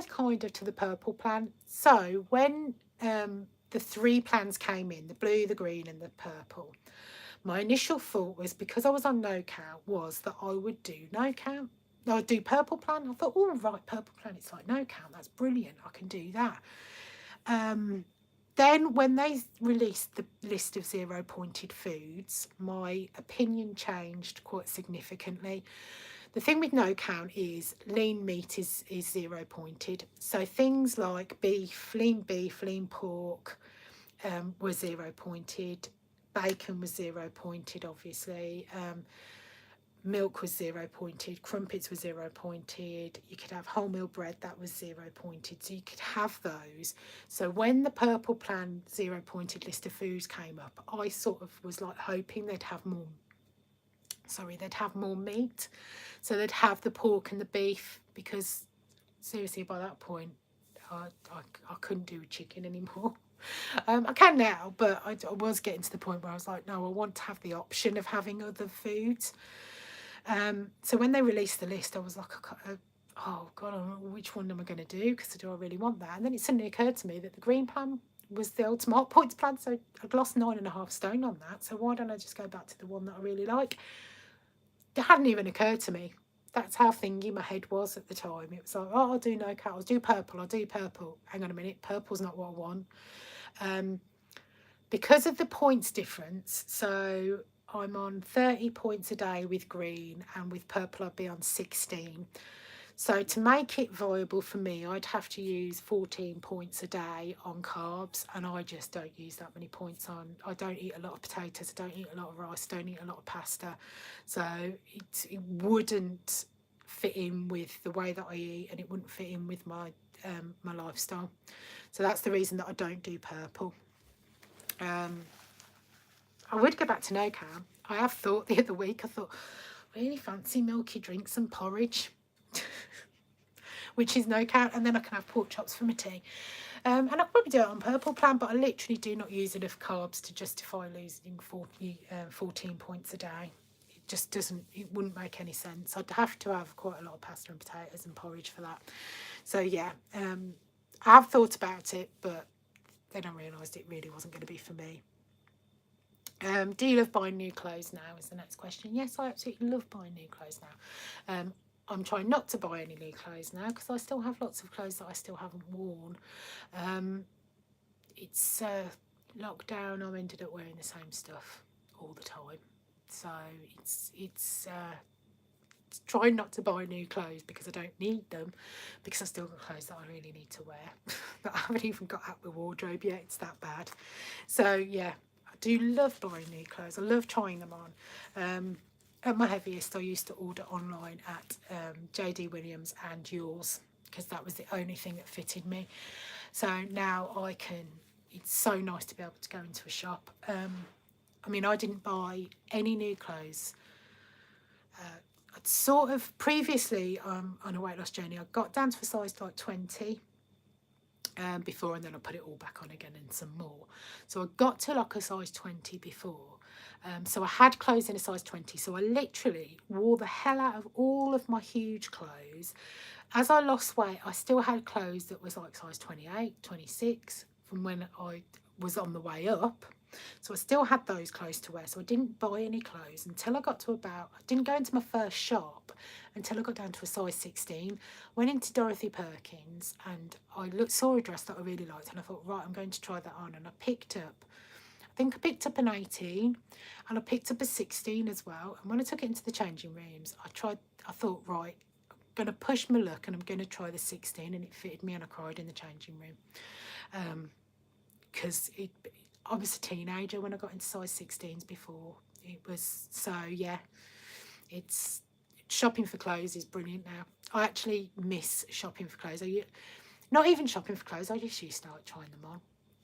kind of to the purple plan. So when the 3 plans came in, the blue, the green and the purple, my initial thought was, because I was on no count, was that I would do no count. I'd do purple plan. I thought, oh, right, purple plan, it's like no count. That's brilliant. I can do that. Then when they released the list of 0 pointed foods, my opinion changed quite significantly. The thing with no count is lean meat is 0 pointed. So things like beef, lean pork were 0 pointed. Bacon was 0 pointed, obviously. Milk was 0 pointed, crumpets were 0 pointed, you could have wholemeal bread that was 0 pointed, so you could have those. So when the purple plan 0 pointed list of foods came up, I sort of was like hoping they'd have more meat, so they'd have the pork and the beef, because seriously by that point I couldn't do chicken anymore. I can now, but I was getting to the point where I was like, no, I want to have the option of having other foods. So when they released the list, I was like, oh God, I don't know which one am I going to do? Because do I really want that? And then it suddenly occurred to me that the green plan was the ultimate points plan. So I'd lost 9.5 stone on that. So why don't I just go back to the one that I really like? It hadn't even occurred to me. That's how thingy my head was at the time. It was like, oh, I'll do no cat, I'll do purple, I'll do purple. Hang on a minute, purple's not what I want. Because of the points difference, so I'm on 30 points a day with green, and with purple I'd be on 16. So to make it viable for me, I'd have to use 14 points a day on carbs, and I just don't use that many points on. I don't eat a lot of potatoes, I don't eat a lot of rice, I don't eat a lot of pasta. So it wouldn't fit in with the way that I eat, and it wouldn't fit in with my my lifestyle. So that's the reason that I don't do purple. I would go back to no carb. I have thought the other week, I thought, really fancy milky drinks and porridge, which is no carb, and then I can have pork chops for my tea. And I'll probably do it on purple plan, but I literally do not use enough carbs to justify losing 14 points a day. It just doesn't, it wouldn't make any sense. I'd have to have quite a lot of pasta and potatoes and porridge for that. So yeah, I have thought about it, but then I realised it really wasn't going to be for me. Do you love buying new clothes now is the next question. Yes, I absolutely love buying new clothes now. I'm trying not to buy any new clothes now because I still have lots of clothes that I still haven't worn. It's lockdown. I've ended up wearing the same stuff all the time. So it's trying not to buy new clothes because I don't need them, because I still got clothes that I really need to wear that I haven't even got out the wardrobe yet. It's that bad. So yeah, I do love buying new clothes. I love trying them on. At my heaviest, I used to order online at JD Williams and Yours, because that was the only thing that fitted me. So now I can, it's so nice to be able to go into a shop. I mean, I didn't buy any new clothes. I'd sort of previously on a weight loss journey, I got down to a size like 20 before, and then I put it all back on again and some more. So I got to like a size 20 before. So I had clothes in a size 20. So I literally wore the hell out of all of my huge clothes. As I lost weight, I still had clothes that was like size 28, 26 from when I was on the way up. So I still had those clothes to wear. So I didn't buy any clothes until I got to about, I didn't go into my first shop until I got down to a size 16. Went into Dorothy Perkins and I saw a dress that I really liked, and I thought, right, I'm going to try that on. And I picked up, I think I picked up an 18 and I picked up a 16 as well. And when I took it into the changing rooms, I thought, right, I'm going to push my luck and I'm going to try the 16, and it fitted me and I cried in the changing room. Because I was a teenager when I got into size 16s before. It was, so yeah, it's, shopping for clothes is brilliant now. I actually miss shopping for clothes. Not even shopping for clothes, I just used to start trying them on.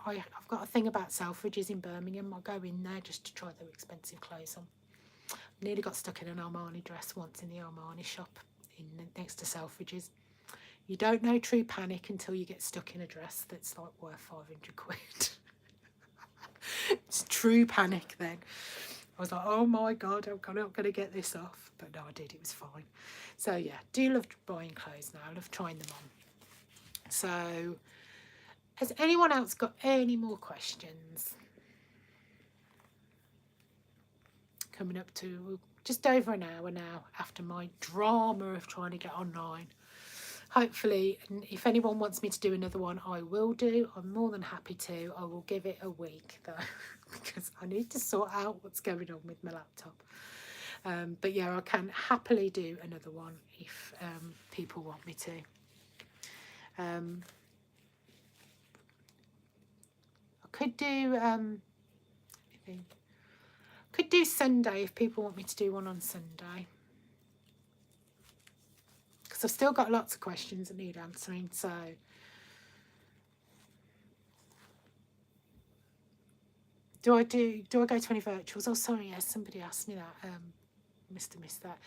I've got a thing about Selfridges in Birmingham. I go in there just to try their expensive clothes on. Nearly got stuck in an Armani dress once in the Armani shop next to Selfridges. You don't know true panic until you get stuck in a dress that's like worth 500 quid. It's true panic then. I was like, oh my God, I'm not going to get this off. But no, I did. It was fine. So yeah, do love buying clothes now. I love trying them on. So has anyone else got any more questions? Coming up to just over an hour now after my drama of trying to get online. Hopefully, and if anyone wants me to do another one, I will do. I'm more than happy to. I will give it a week though, because I need to sort out what's going on with my laptop. But yeah, I can happily do another one if people want me to. I could do Sunday if people want me to do one on Sunday, because I've still got lots of questions that need answering. So do I go to any virtuals? Oh, sorry, yes, somebody asked me that. Missed that.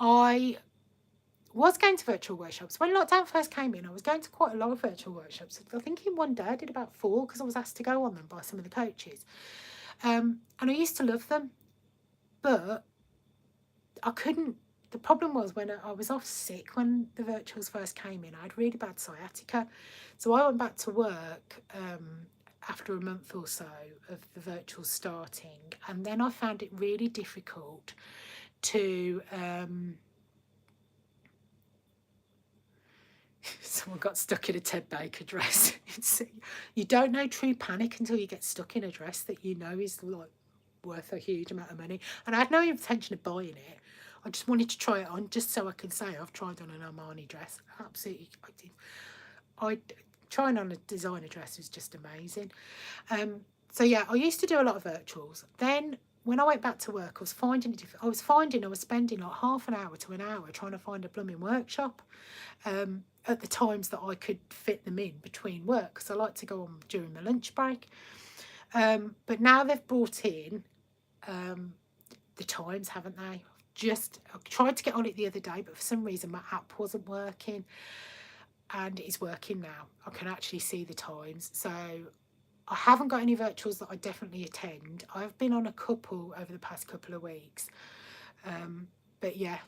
I was going to virtual workshops. When lockdown first came in, I was going to quite a lot of virtual workshops. I think in one day I did about 4 because I was asked to go on them by some of the coaches. And I used to love them, but I couldn't. The problem was when I was off sick when the virtuals first came in, I had really bad sciatica. So I went back to work after a month or so of the virtuals starting, and then I found it really difficult to someone got stuck in a Ted Baker dress. You don't know true panic until you get stuck in a dress that you know is like worth a huge amount of money. And I had no intention of buying it. I just wanted to try it on just so I can say I've tried on an Armani dress. Absolutely, I did. Trying on a designer dress was just amazing. So yeah, I used to do a lot of virtuals. Then when I went back to work, I was finding I was spending like half an hour to an hour trying to find a blooming workshop at the times that I could fit them in between work, because I like to go on during my lunch break. But now they've brought in the times, haven't they? I tried to get on it the other day, but for some reason my app wasn't working, and it's working now. I can actually see the times. So I haven't got any virtuals that I definitely attend. I've been on a couple over the past couple of weeks. But yeah,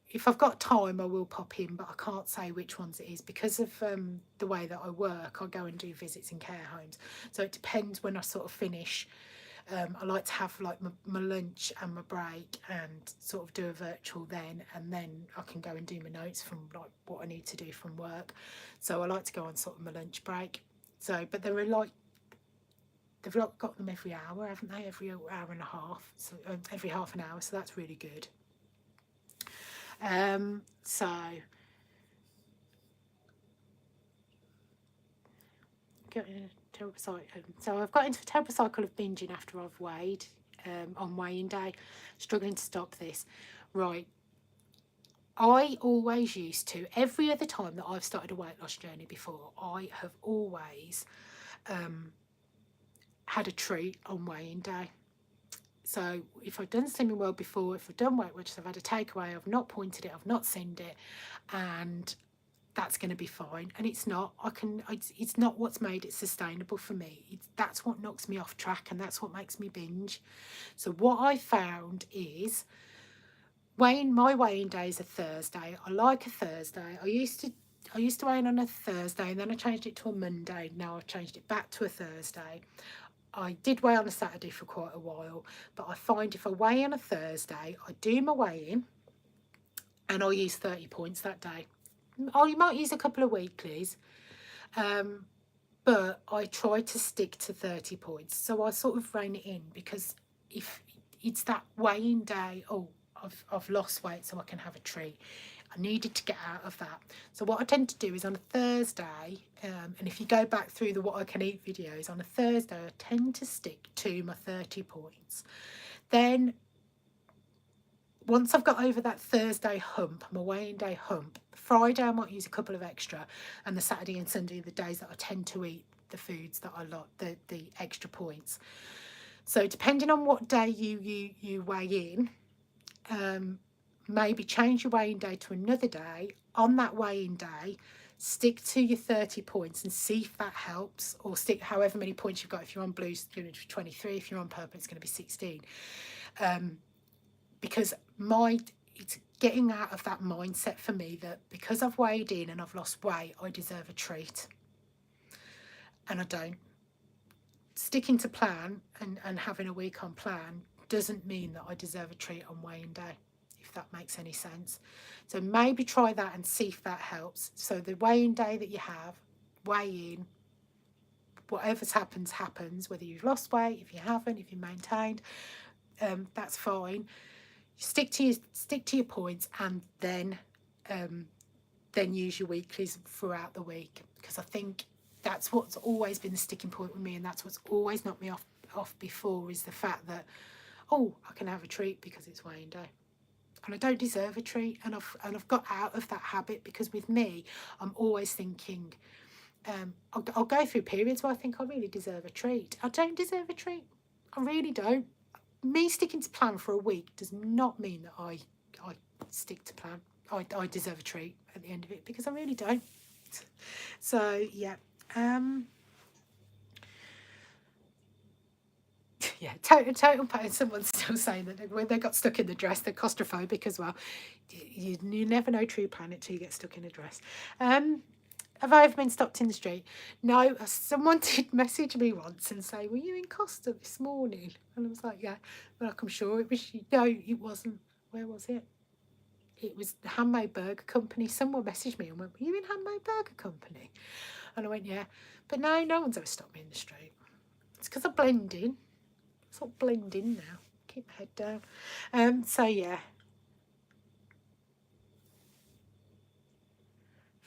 if I've got time, I will pop in, but I can't say which ones it is because of the way that I work. I go and do visits in care homes. So it depends when I sort of finish. I like to have like my lunch and my break and sort of do a virtual then, and then I can go and do my notes from like what I need to do from work. So I like to go on sort of my lunch break. So, but they've got them every hour, haven't they? Every hour and a half, so every half an hour. So that's really good. So so I've got into a terrible cycle of binging after I've weighed on weighing day, struggling to stop this. Right, I always used to, every other time that I've started a weight loss journey before, I have always had a treat on weighing day. So if I've done Slimming World before, if I've done Weight Watchers, I've had a takeaway, I've not pointed it, I've not seen it, and that's going to be fine. And it's not. It's not what's made it sustainable for me. That's what knocks me off track, and that's what makes me binge. So what I found is my weighing day is a Thursday. I like a Thursday. I used to weigh in on a Thursday, and then I changed it to a Monday. Now I've changed it back to a Thursday. I did weigh on a Saturday for quite a while, but I find if I weigh on a Thursday, I do my weigh-in, and I'll use 30 points that day. You might use a couple of weeklies, but I try to stick to 30 points. So I sort of rein it in, because if it's that weighing day, I've lost weight so I can have a treat. I needed to get out of that. So what I tend to do is on a Thursday, and if you go back through the what I can eat videos, on a Thursday I tend to stick to my 30 points. Then once I've got over that Thursday hump, my weighing day hump, Friday I might use a couple of extra, and the Saturday and Sunday are the days that I tend to eat the foods that I like, the extra points. So depending on what day you weigh in, maybe change your weighing day to another day. On that weighing day, stick to your 30 points and see if that helps, or stick however many points you've got. If you're on blue, it's going to be 23. If you're on purple, it's going to be 16. Because it's getting out of that mindset for me that because I've weighed in and I've lost weight, I deserve a treat. And I don't. Sticking to plan and having a week on plan doesn't mean that I deserve a treat on weighing day, if that makes any sense. So maybe try that and see if that helps. So the weighing day that you have, weigh in, whatever's happens, whether you've lost weight, if you haven't, if you maintained, that's fine. Stick to your points, and then use your weeklies throughout the week, because I think that's what's always been the sticking point with me, and that's what's always knocked me off before, is the fact that I can have a treat because it's weighing day, and I don't deserve a treat. And I've got out of that habit, because with me, I'm always thinking, I'll go through periods where I think I really deserve a treat. I don't deserve a treat. I really don't. Me sticking to plan for a week does not mean that I stick to plan. I deserve a treat at the end of it because I really don't. So yeah. Yeah, total pain. Someone's still saying that when they got stuck in the dress, they're claustrophobic as well. You never know true plan until you get stuck in a dress. Have I ever been stopped in the street? No. Someone did message me once and say, "Were you in Costa this morning?" And I was like, "Yeah." Well, I'm sure it was. No, it wasn't. Where was it? It was the Handmade Burger Company. Someone messaged me and went, "Were you in Handmade Burger Company?" And I went, "Yeah." But no one's ever stopped me in the street. It's because I blend in. I sort of blend in now. Keep my head down. So yeah.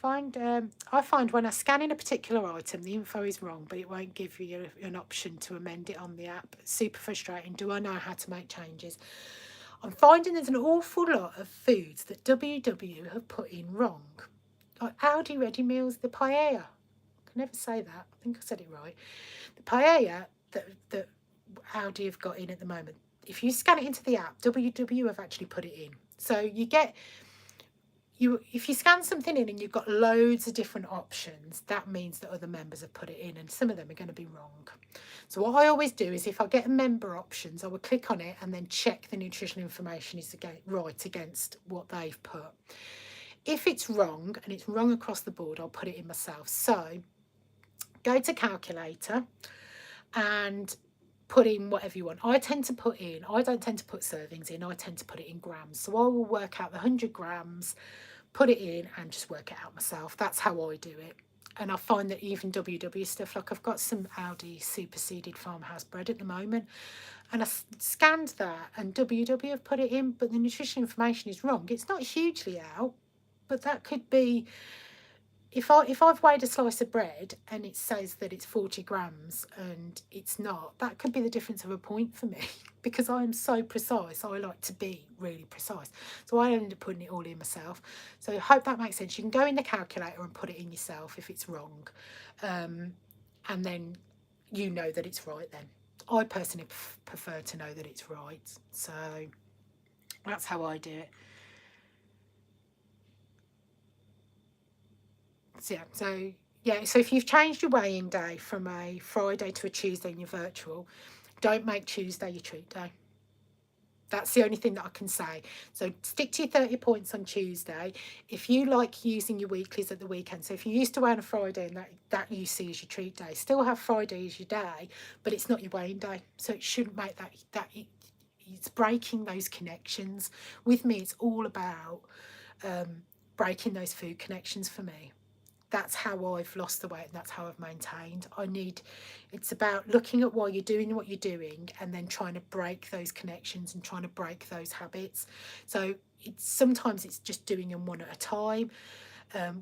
I find when I scan in a particular item, the info is wrong, but it won't give you an option to amend it on the app. Super frustrating. Do I know how to make changes? I'm finding there's an awful lot of foods that WW have put in wrong. Like Aldi ready meals, the paella. I can never say that. I think I said it right. The paella that Aldi have got in at the moment. If you scan it into the app, WW have actually put it in. So if you scan something in and you've got loads of different options, that means that other members have put it in, and some of them are going to be wrong. So what I always do is if I get member options, I will click on it and then check the nutritional information is right against what they've put. If it's wrong, and it's wrong across the board, I'll put it in myself. So go to calculator and put in whatever you want. I don't tend to put servings in, I tend to put it in grams. So I will work out the 100 grams, put it in and just work it out myself. That's how I do it. And I find that even WW stuff, like I've got some Aldi superseded farmhouse bread at the moment, and I scanned that and WW have put it in, but the nutrition information is wrong. It's not hugely out, but that could be, if I've weighed a slice of bread and it says that it's 40 grams and it's not, that could be the difference of a point for me because I am so precise. I like to be really precise. So I ended up putting it all in myself. So I hope that makes sense. You can go in the calculator and put it in yourself if it's wrong. And then you know that it's right then. I personally prefer to know that it's right. So that's how I do it. So if you've changed your weigh-in day from a Friday to a Tuesday in your virtual, don't make Tuesday your treat day. That's the only thing that I can say. So stick to your 30 points on Tuesday. If you like using your weeklies at the weekend, so if you used to weigh on a Friday and that you see as your treat day, still have Friday as your day, but it's not your weighing day. So it shouldn't make it's breaking those connections. With me, it's all about breaking those food connections for me. That's how I've lost the weight and that's how I've maintained. It's about looking at why you're doing what you're doing and then trying to break those connections and trying to break those habits. So sometimes it's just doing them one at a time.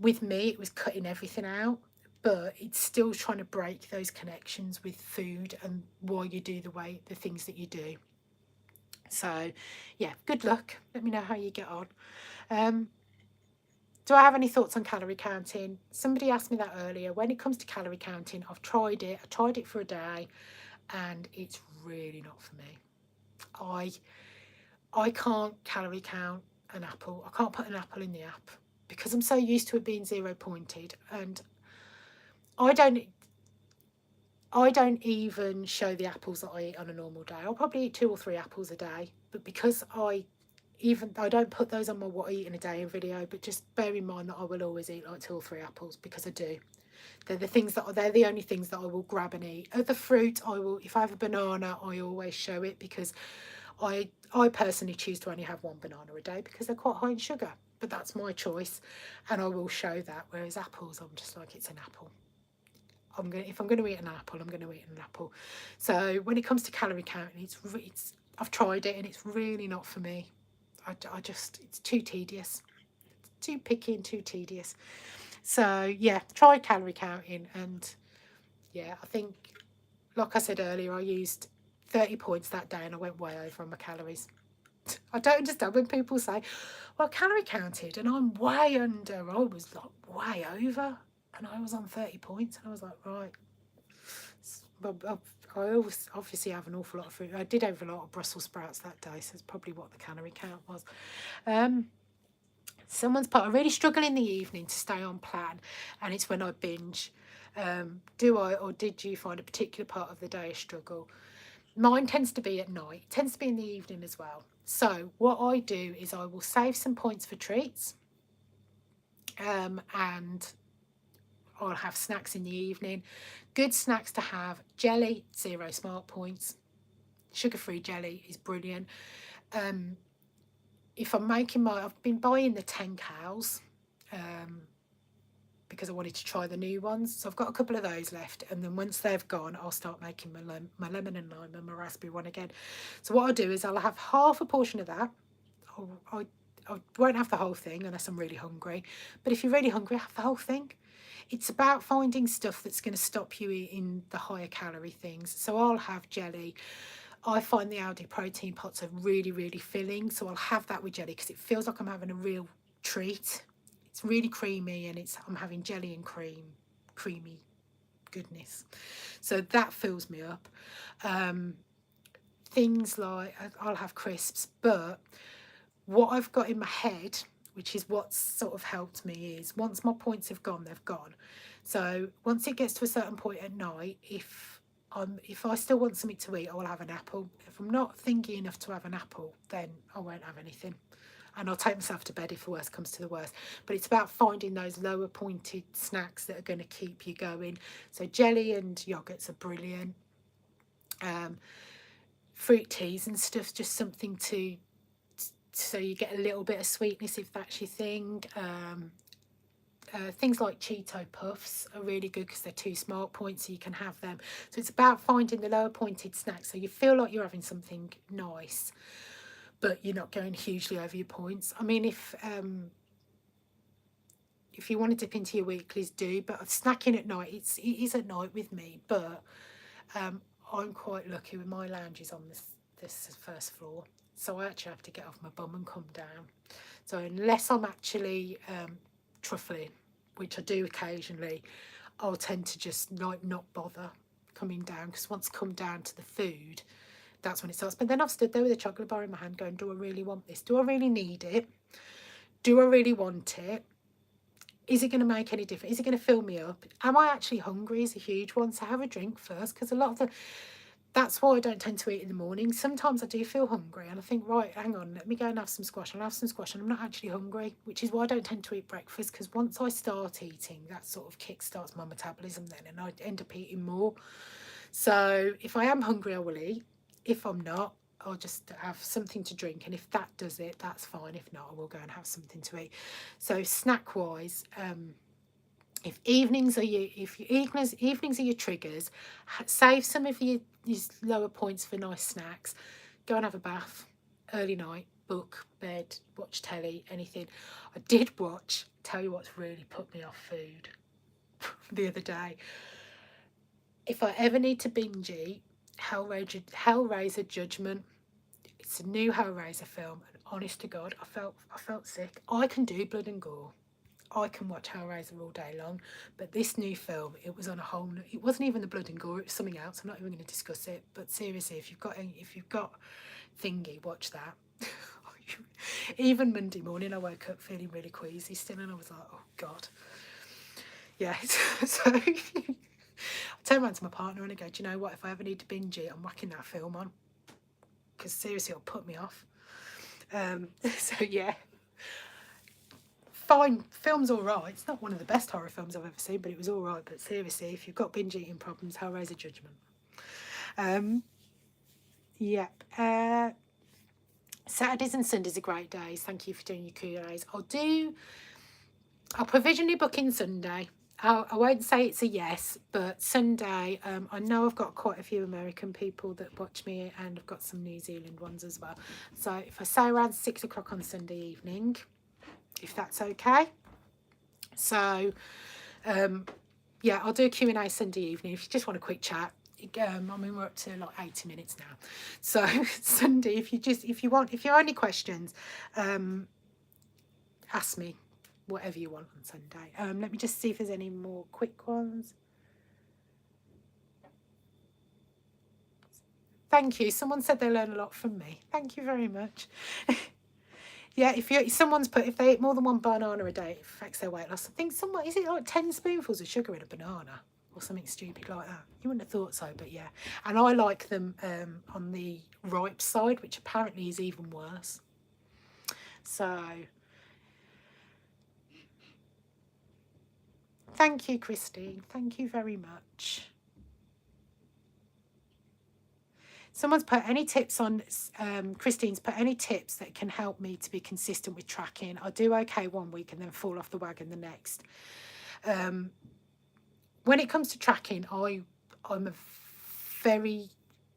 With me, it was cutting everything out, but it's still trying to break those connections with food and why you do the things that you do. So yeah, good luck. Let me know how you get on. Do I have any thoughts on calorie counting? Somebody asked me that earlier. When it comes to calorie counting, I've tried it. I tried it for a day and it's really not for me. I can't calorie count an apple. I can't put an apple in the app because I'm so used to it being 0 pointed, and I don't even show the apples that I eat on a normal day. I'll probably eat 2 or 3 apples a day, but because I don't put those on my what I eat in a day in video, but just bear in mind that I will always eat like 2 or 3 apples because I do. They're the only things that I will grab and eat. Other fruit, if I have a banana, I always show it because I personally choose to only have 1 banana a day because they're quite high in sugar. But that's my choice, and I will show that. Whereas apples, I'm just like, it's an apple. If I'm going to eat an apple, I'm going to eat an apple. So when it comes to calorie counting, I've tried it and it's really not for me. It's too tedious. It's too picky and too tedious. So yeah, try calorie counting, and yeah, I think, like I said earlier, I used 30 points that day and I went way over on my calories. I don't understand when people say, well, calorie counted and I'm way under. I was like way over and I was on 30 points and I was like, right. I always obviously have an awful lot of food. I did have a lot of Brussels sprouts that day, so it's probably what the calorie count was. Someone's put, I really struggle in the evening to stay on plan, and it's when I binge. Do I or did you find a particular part of the day a struggle? Mine tends to be at night, it tends to be in the evening as well. So what I do is I will save some points for treats, and I'll have snacks in the evening. Good snacks to have: jelly, 0 smart points. Sugar-free jelly is brilliant. If I'm making I've been buying the 10 cows, because I wanted to try the new ones. So I've got a couple of those left, and then once they've gone, I'll start making my lemon and lime and my raspberry one again. So what I'll do is I'll have half a portion of that. I won't have the whole thing unless I'm really hungry. But if you're really hungry, have the whole thing. It's about finding stuff that's going to stop you eating the higher calorie things. So I'll have jelly. I find the Aldi protein pots are really, really filling. So I'll have that with jelly because it feels like I'm having a real treat. It's really creamy, and I'm having jelly and creamy goodness. So that fills me up. Things like I'll have crisps, but what I've got in my head, which is what's sort of helped me, is once my points have gone, they've gone. So once it gets to a certain point at night, if I still want something to eat, I will have an apple. If I'm not thinking enough to have an apple, then I won't have anything. And I'll take myself to bed if the worst comes to the worst. But it's about finding those lower pointed snacks that are going to keep you going. So jelly and yogurts are brilliant. Fruit teas and stuff's just something so you get a little bit of sweetness if that's your thing. Things like Cheeto Puffs are really good because they're 2 smart points, so you can have them. So it's about finding the lower pointed snacks so you feel like you're having something nice, but you're not going hugely over your points. I mean, if you want to dip into your weeklies, do. But snacking at night, it is at night with me. But I'm quite lucky with my lounge is on this first floor, so I actually have to get off my bum and come down. So unless I'm actually truffling, which I do occasionally, I'll tend to just like not bother coming down, because once I come down to the food, that's when it starts. But then I've stood there with a chocolate bar in my hand going, do I really want this? Do I really need it? Do I really want it? Is it going to make any difference? Is it going to fill me up? Am I actually hungry is a huge one. So have a drink first, because that's why I don't tend to eat in the morning. Sometimes I do feel hungry and I think, right, hang on, let me go and have some squash. I'll have some squash and I'm not actually hungry, which is why I don't tend to eat breakfast, because once I start eating, that sort of kick-starts my metabolism then, and I end up eating more. So if I am hungry, I will eat. If I'm not, I'll just have something to drink, and if that does it, that's fine. If not, I will go and have something to eat. So snack-wise, if evenings are your triggers, save some of your lower points for nice snacks. Go and have a bath, early night, book, bed, watch telly, anything. I did watch, tell you what's really put me off food the other day. If I ever need to binge eat, Hellraiser Judgment. It's a new Hellraiser film, and honest to God, I felt sick. I can do blood and gore. I can watch Hellraiser all day long, but this new film, it was on a whole. It wasn't even the blood and gore; it was something else. I'm not even going to discuss it. But seriously, if you've got thingy, watch that. Even Monday morning, I woke up feeling really queasy still, and I was like, oh God, yeah. So I turned around to my partner and I go, do you know what? If I ever need to binge it, I'm whacking that film on, because seriously, it'll put me off. So yeah. Fine, film's all right. It's not one of the best horror films I've ever seen, but it was all right. But seriously, if you've got binge eating problems, Hellraiser Judgment. Yep. Saturdays and Sundays are great days. Thank you for doing your Q&As. I'll provisionally book in Sunday. I won't say it's a yes, but Sunday, I know I've got quite a few American people that watch me, and I've got some New Zealand ones as well. So if I say around 6 o'clock on Sunday evening, if that's okay. So, yeah, I'll do a Q&A Sunday evening if you just want a quick chat. I mean, we're up to like 80 minutes now. So Sunday, if you have any questions, ask me whatever you want on Sunday. Let me just see if there's any more quick ones. Thank you. Someone said they learn a lot from me. Thank you very much. Yeah, if someone's put, if they eat more than one banana a day, it affects their weight loss. I think someone, is it like 10 spoonfuls of sugar in a banana or something stupid like that? You wouldn't have thought so, but yeah. And I like them on the ripe side, which apparently is even worse. So thank you, Christine. Thank you very much. Someone's put any tips on, Christine's put any tips that can help me to be consistent with tracking. I do okay one week and then fall off the wagon the next. When it comes to tracking, I'm a very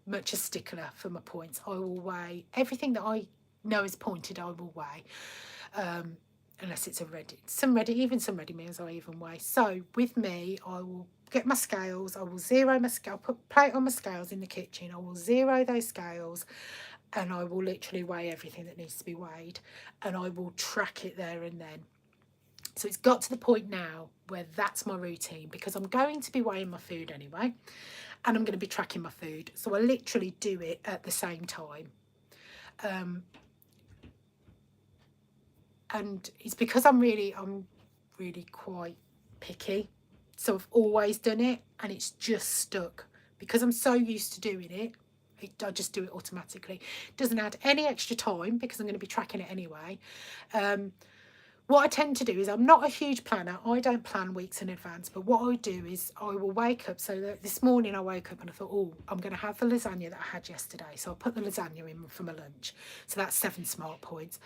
much a stickler for my points. I will weigh everything that I know is pointed. I will weigh, unless it's even some ready meals I even weigh. So with me, I will get my scales. I will zero my scale. Put plate on my scales in the kitchen. I will zero those scales, and I will literally weigh everything that needs to be weighed, and I will track it there and then. So it's got to the point now where that's my routine, because I'm going to be weighing my food anyway, and I'm going to be tracking my food. So I literally do it at the same time. And it's because I'm really quite picky. So I've always done it, and it's just stuck because I'm so used to doing it. I just do it automatically. It doesn't add any extra time because I'm going to be tracking it anyway. What I tend to do is, I'm not a huge planner. I don't plan weeks in advance, but what I do is I will wake up. So that this morning I woke up and I thought, oh, I'm going to have the lasagna that I had yesterday. So I'll put the lasagna in for my lunch. So that's 7 smart points.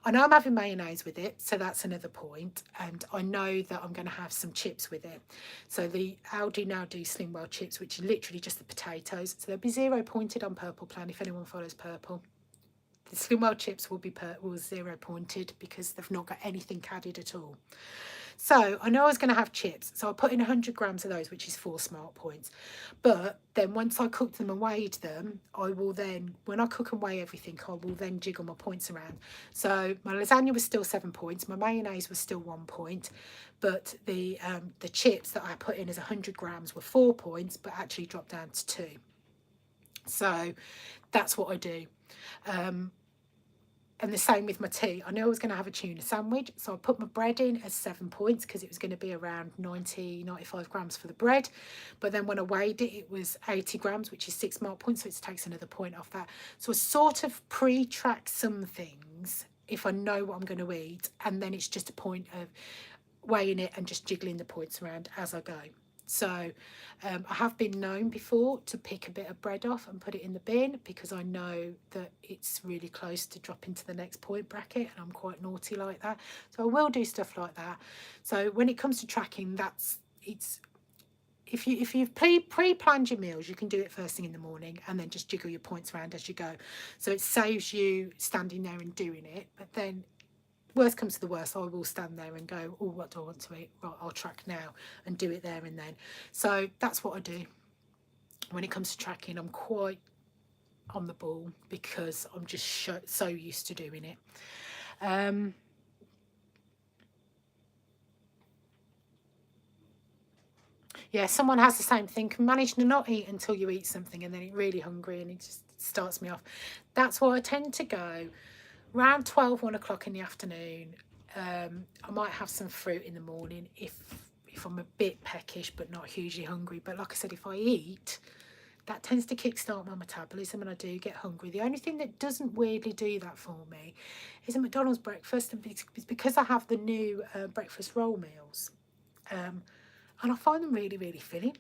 I know I'm having mayonnaise with it, so that's another point. And I know that I'm going to have some chips with it. So the Aldi now do Slimwell chips, which are literally just the potatoes. So they'll be 0 pointed on Purple Plan if anyone follows Purple. The Slimwell chips will be 0 pointed because they've not got anything added at all. So I know I was going to have chips, so I put in 100 grams of those, which is 4 smart points. But then once I cooked them and weighed them, I will then, when I cook and weigh everything, I will then jiggle my points around. So my lasagna was still 7 points, my mayonnaise was still 1 point, but the chips that I put in as 100 grams were 4 points, but actually dropped down to 2. So that's what I do. And the same with my tea. I knew I was going to have a tuna sandwich, so I put my bread in as 7 points because it was going to be around 95 grams for the bread. But then when I weighed it, it was 80 grams, which is 6 smart points, so it takes another point off that. So I sort of pre-track some things if I know what I'm going to eat, and then it's just a point of weighing it and just jiggling the points around as I go. So I have been known before to pick a bit of bread off and put it in the bin because I know that it's really close to dropping to the next point bracket, and I'm quite naughty like that. So I will do stuff like that. So when it comes to tracking, if you've pre-planned your meals, you can do it first thing in the morning and then just jiggle your points around as you go. So it saves you standing there and doing it. But then worst comes to the worst, I will stand there and go, oh, what do I want to eat? Right, I'll track now and do it there and then. So that's what I do. When it comes to tracking, I'm quite on the ball because I'm just so used to doing it. Yeah, someone has the same thing. Can manage to not eat until you eat something and then you're really hungry and it just starts me off. That's why I tend to go around 12, 1 o'clock in the afternoon. I might have some fruit in the morning if I'm a bit peckish but not hugely hungry. But like I said, if I eat, that tends to kickstart my metabolism and I do get hungry. The only thing that doesn't weirdly do that for me is a McDonald's breakfast. It's because I have the new breakfast roll meals. And I find them really, really filling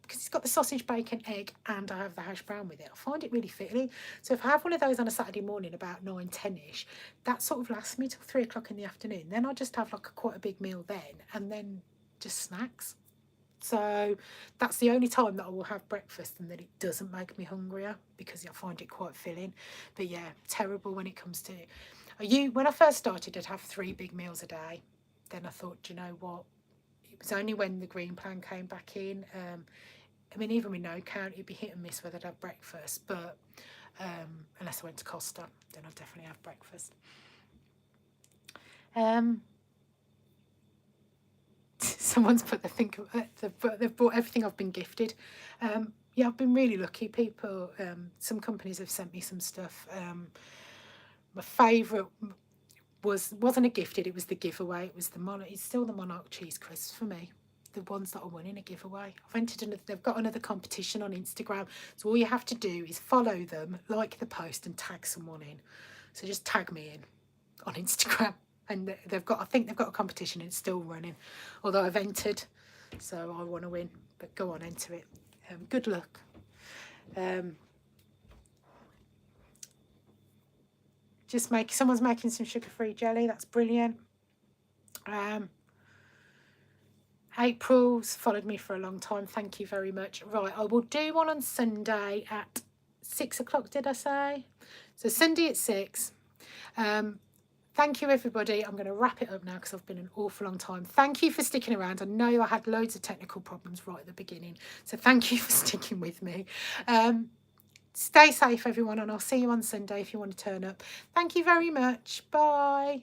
because it's got the sausage, bacon, egg, and I have the hash brown with it. I find it really filling. So if I have one of those on a Saturday morning about 9, 10-ish, that sort of lasts me till 3 o'clock in the afternoon. Then I just have like quite a big meal then, and then just snacks. So that's the only time that I will have breakfast and that it doesn't make me hungrier because I find it quite filling. But yeah, terrible when it comes to... When I first started, I'd have 3 big meals a day. Then I thought, do you know what? It was only when the green plan came back in. I mean, even with no count, it'd be hit and miss whether I'd have breakfast. But unless I went to Costa, then I'd definitely have breakfast. Someone's put they've bought everything I've been gifted. Yeah, I've been really lucky. People, some companies have sent me some stuff. My favourite wasn't a gifted, it was the giveaway. It was the Monarch. It's still the Monarch cheese crisps for me. The ones that are winning a giveaway. I've entered another. They've got another competition on Instagram. So all you have to do is follow them, like the post, and tag someone in. So just tag me in on Instagram, and they've got. I think they've got a competition. And it's still running, although I've entered, so I want to win. But go on, enter it. Good luck. Someone's making some sugar-free jelly. That's brilliant. April's followed me for a long time. Thank you very much. Right, I will do one on Sunday at 6 o'clock, did I say? So Sunday at 6. Thank you, everybody. I'm going to wrap it up now because I've been an awful long time. Thank you for sticking around. I know I had loads of technical problems right at the beginning, so thank you for sticking with me. Stay safe, everyone, and I'll see you on Sunday if you want to turn up. Thank you very much. Bye.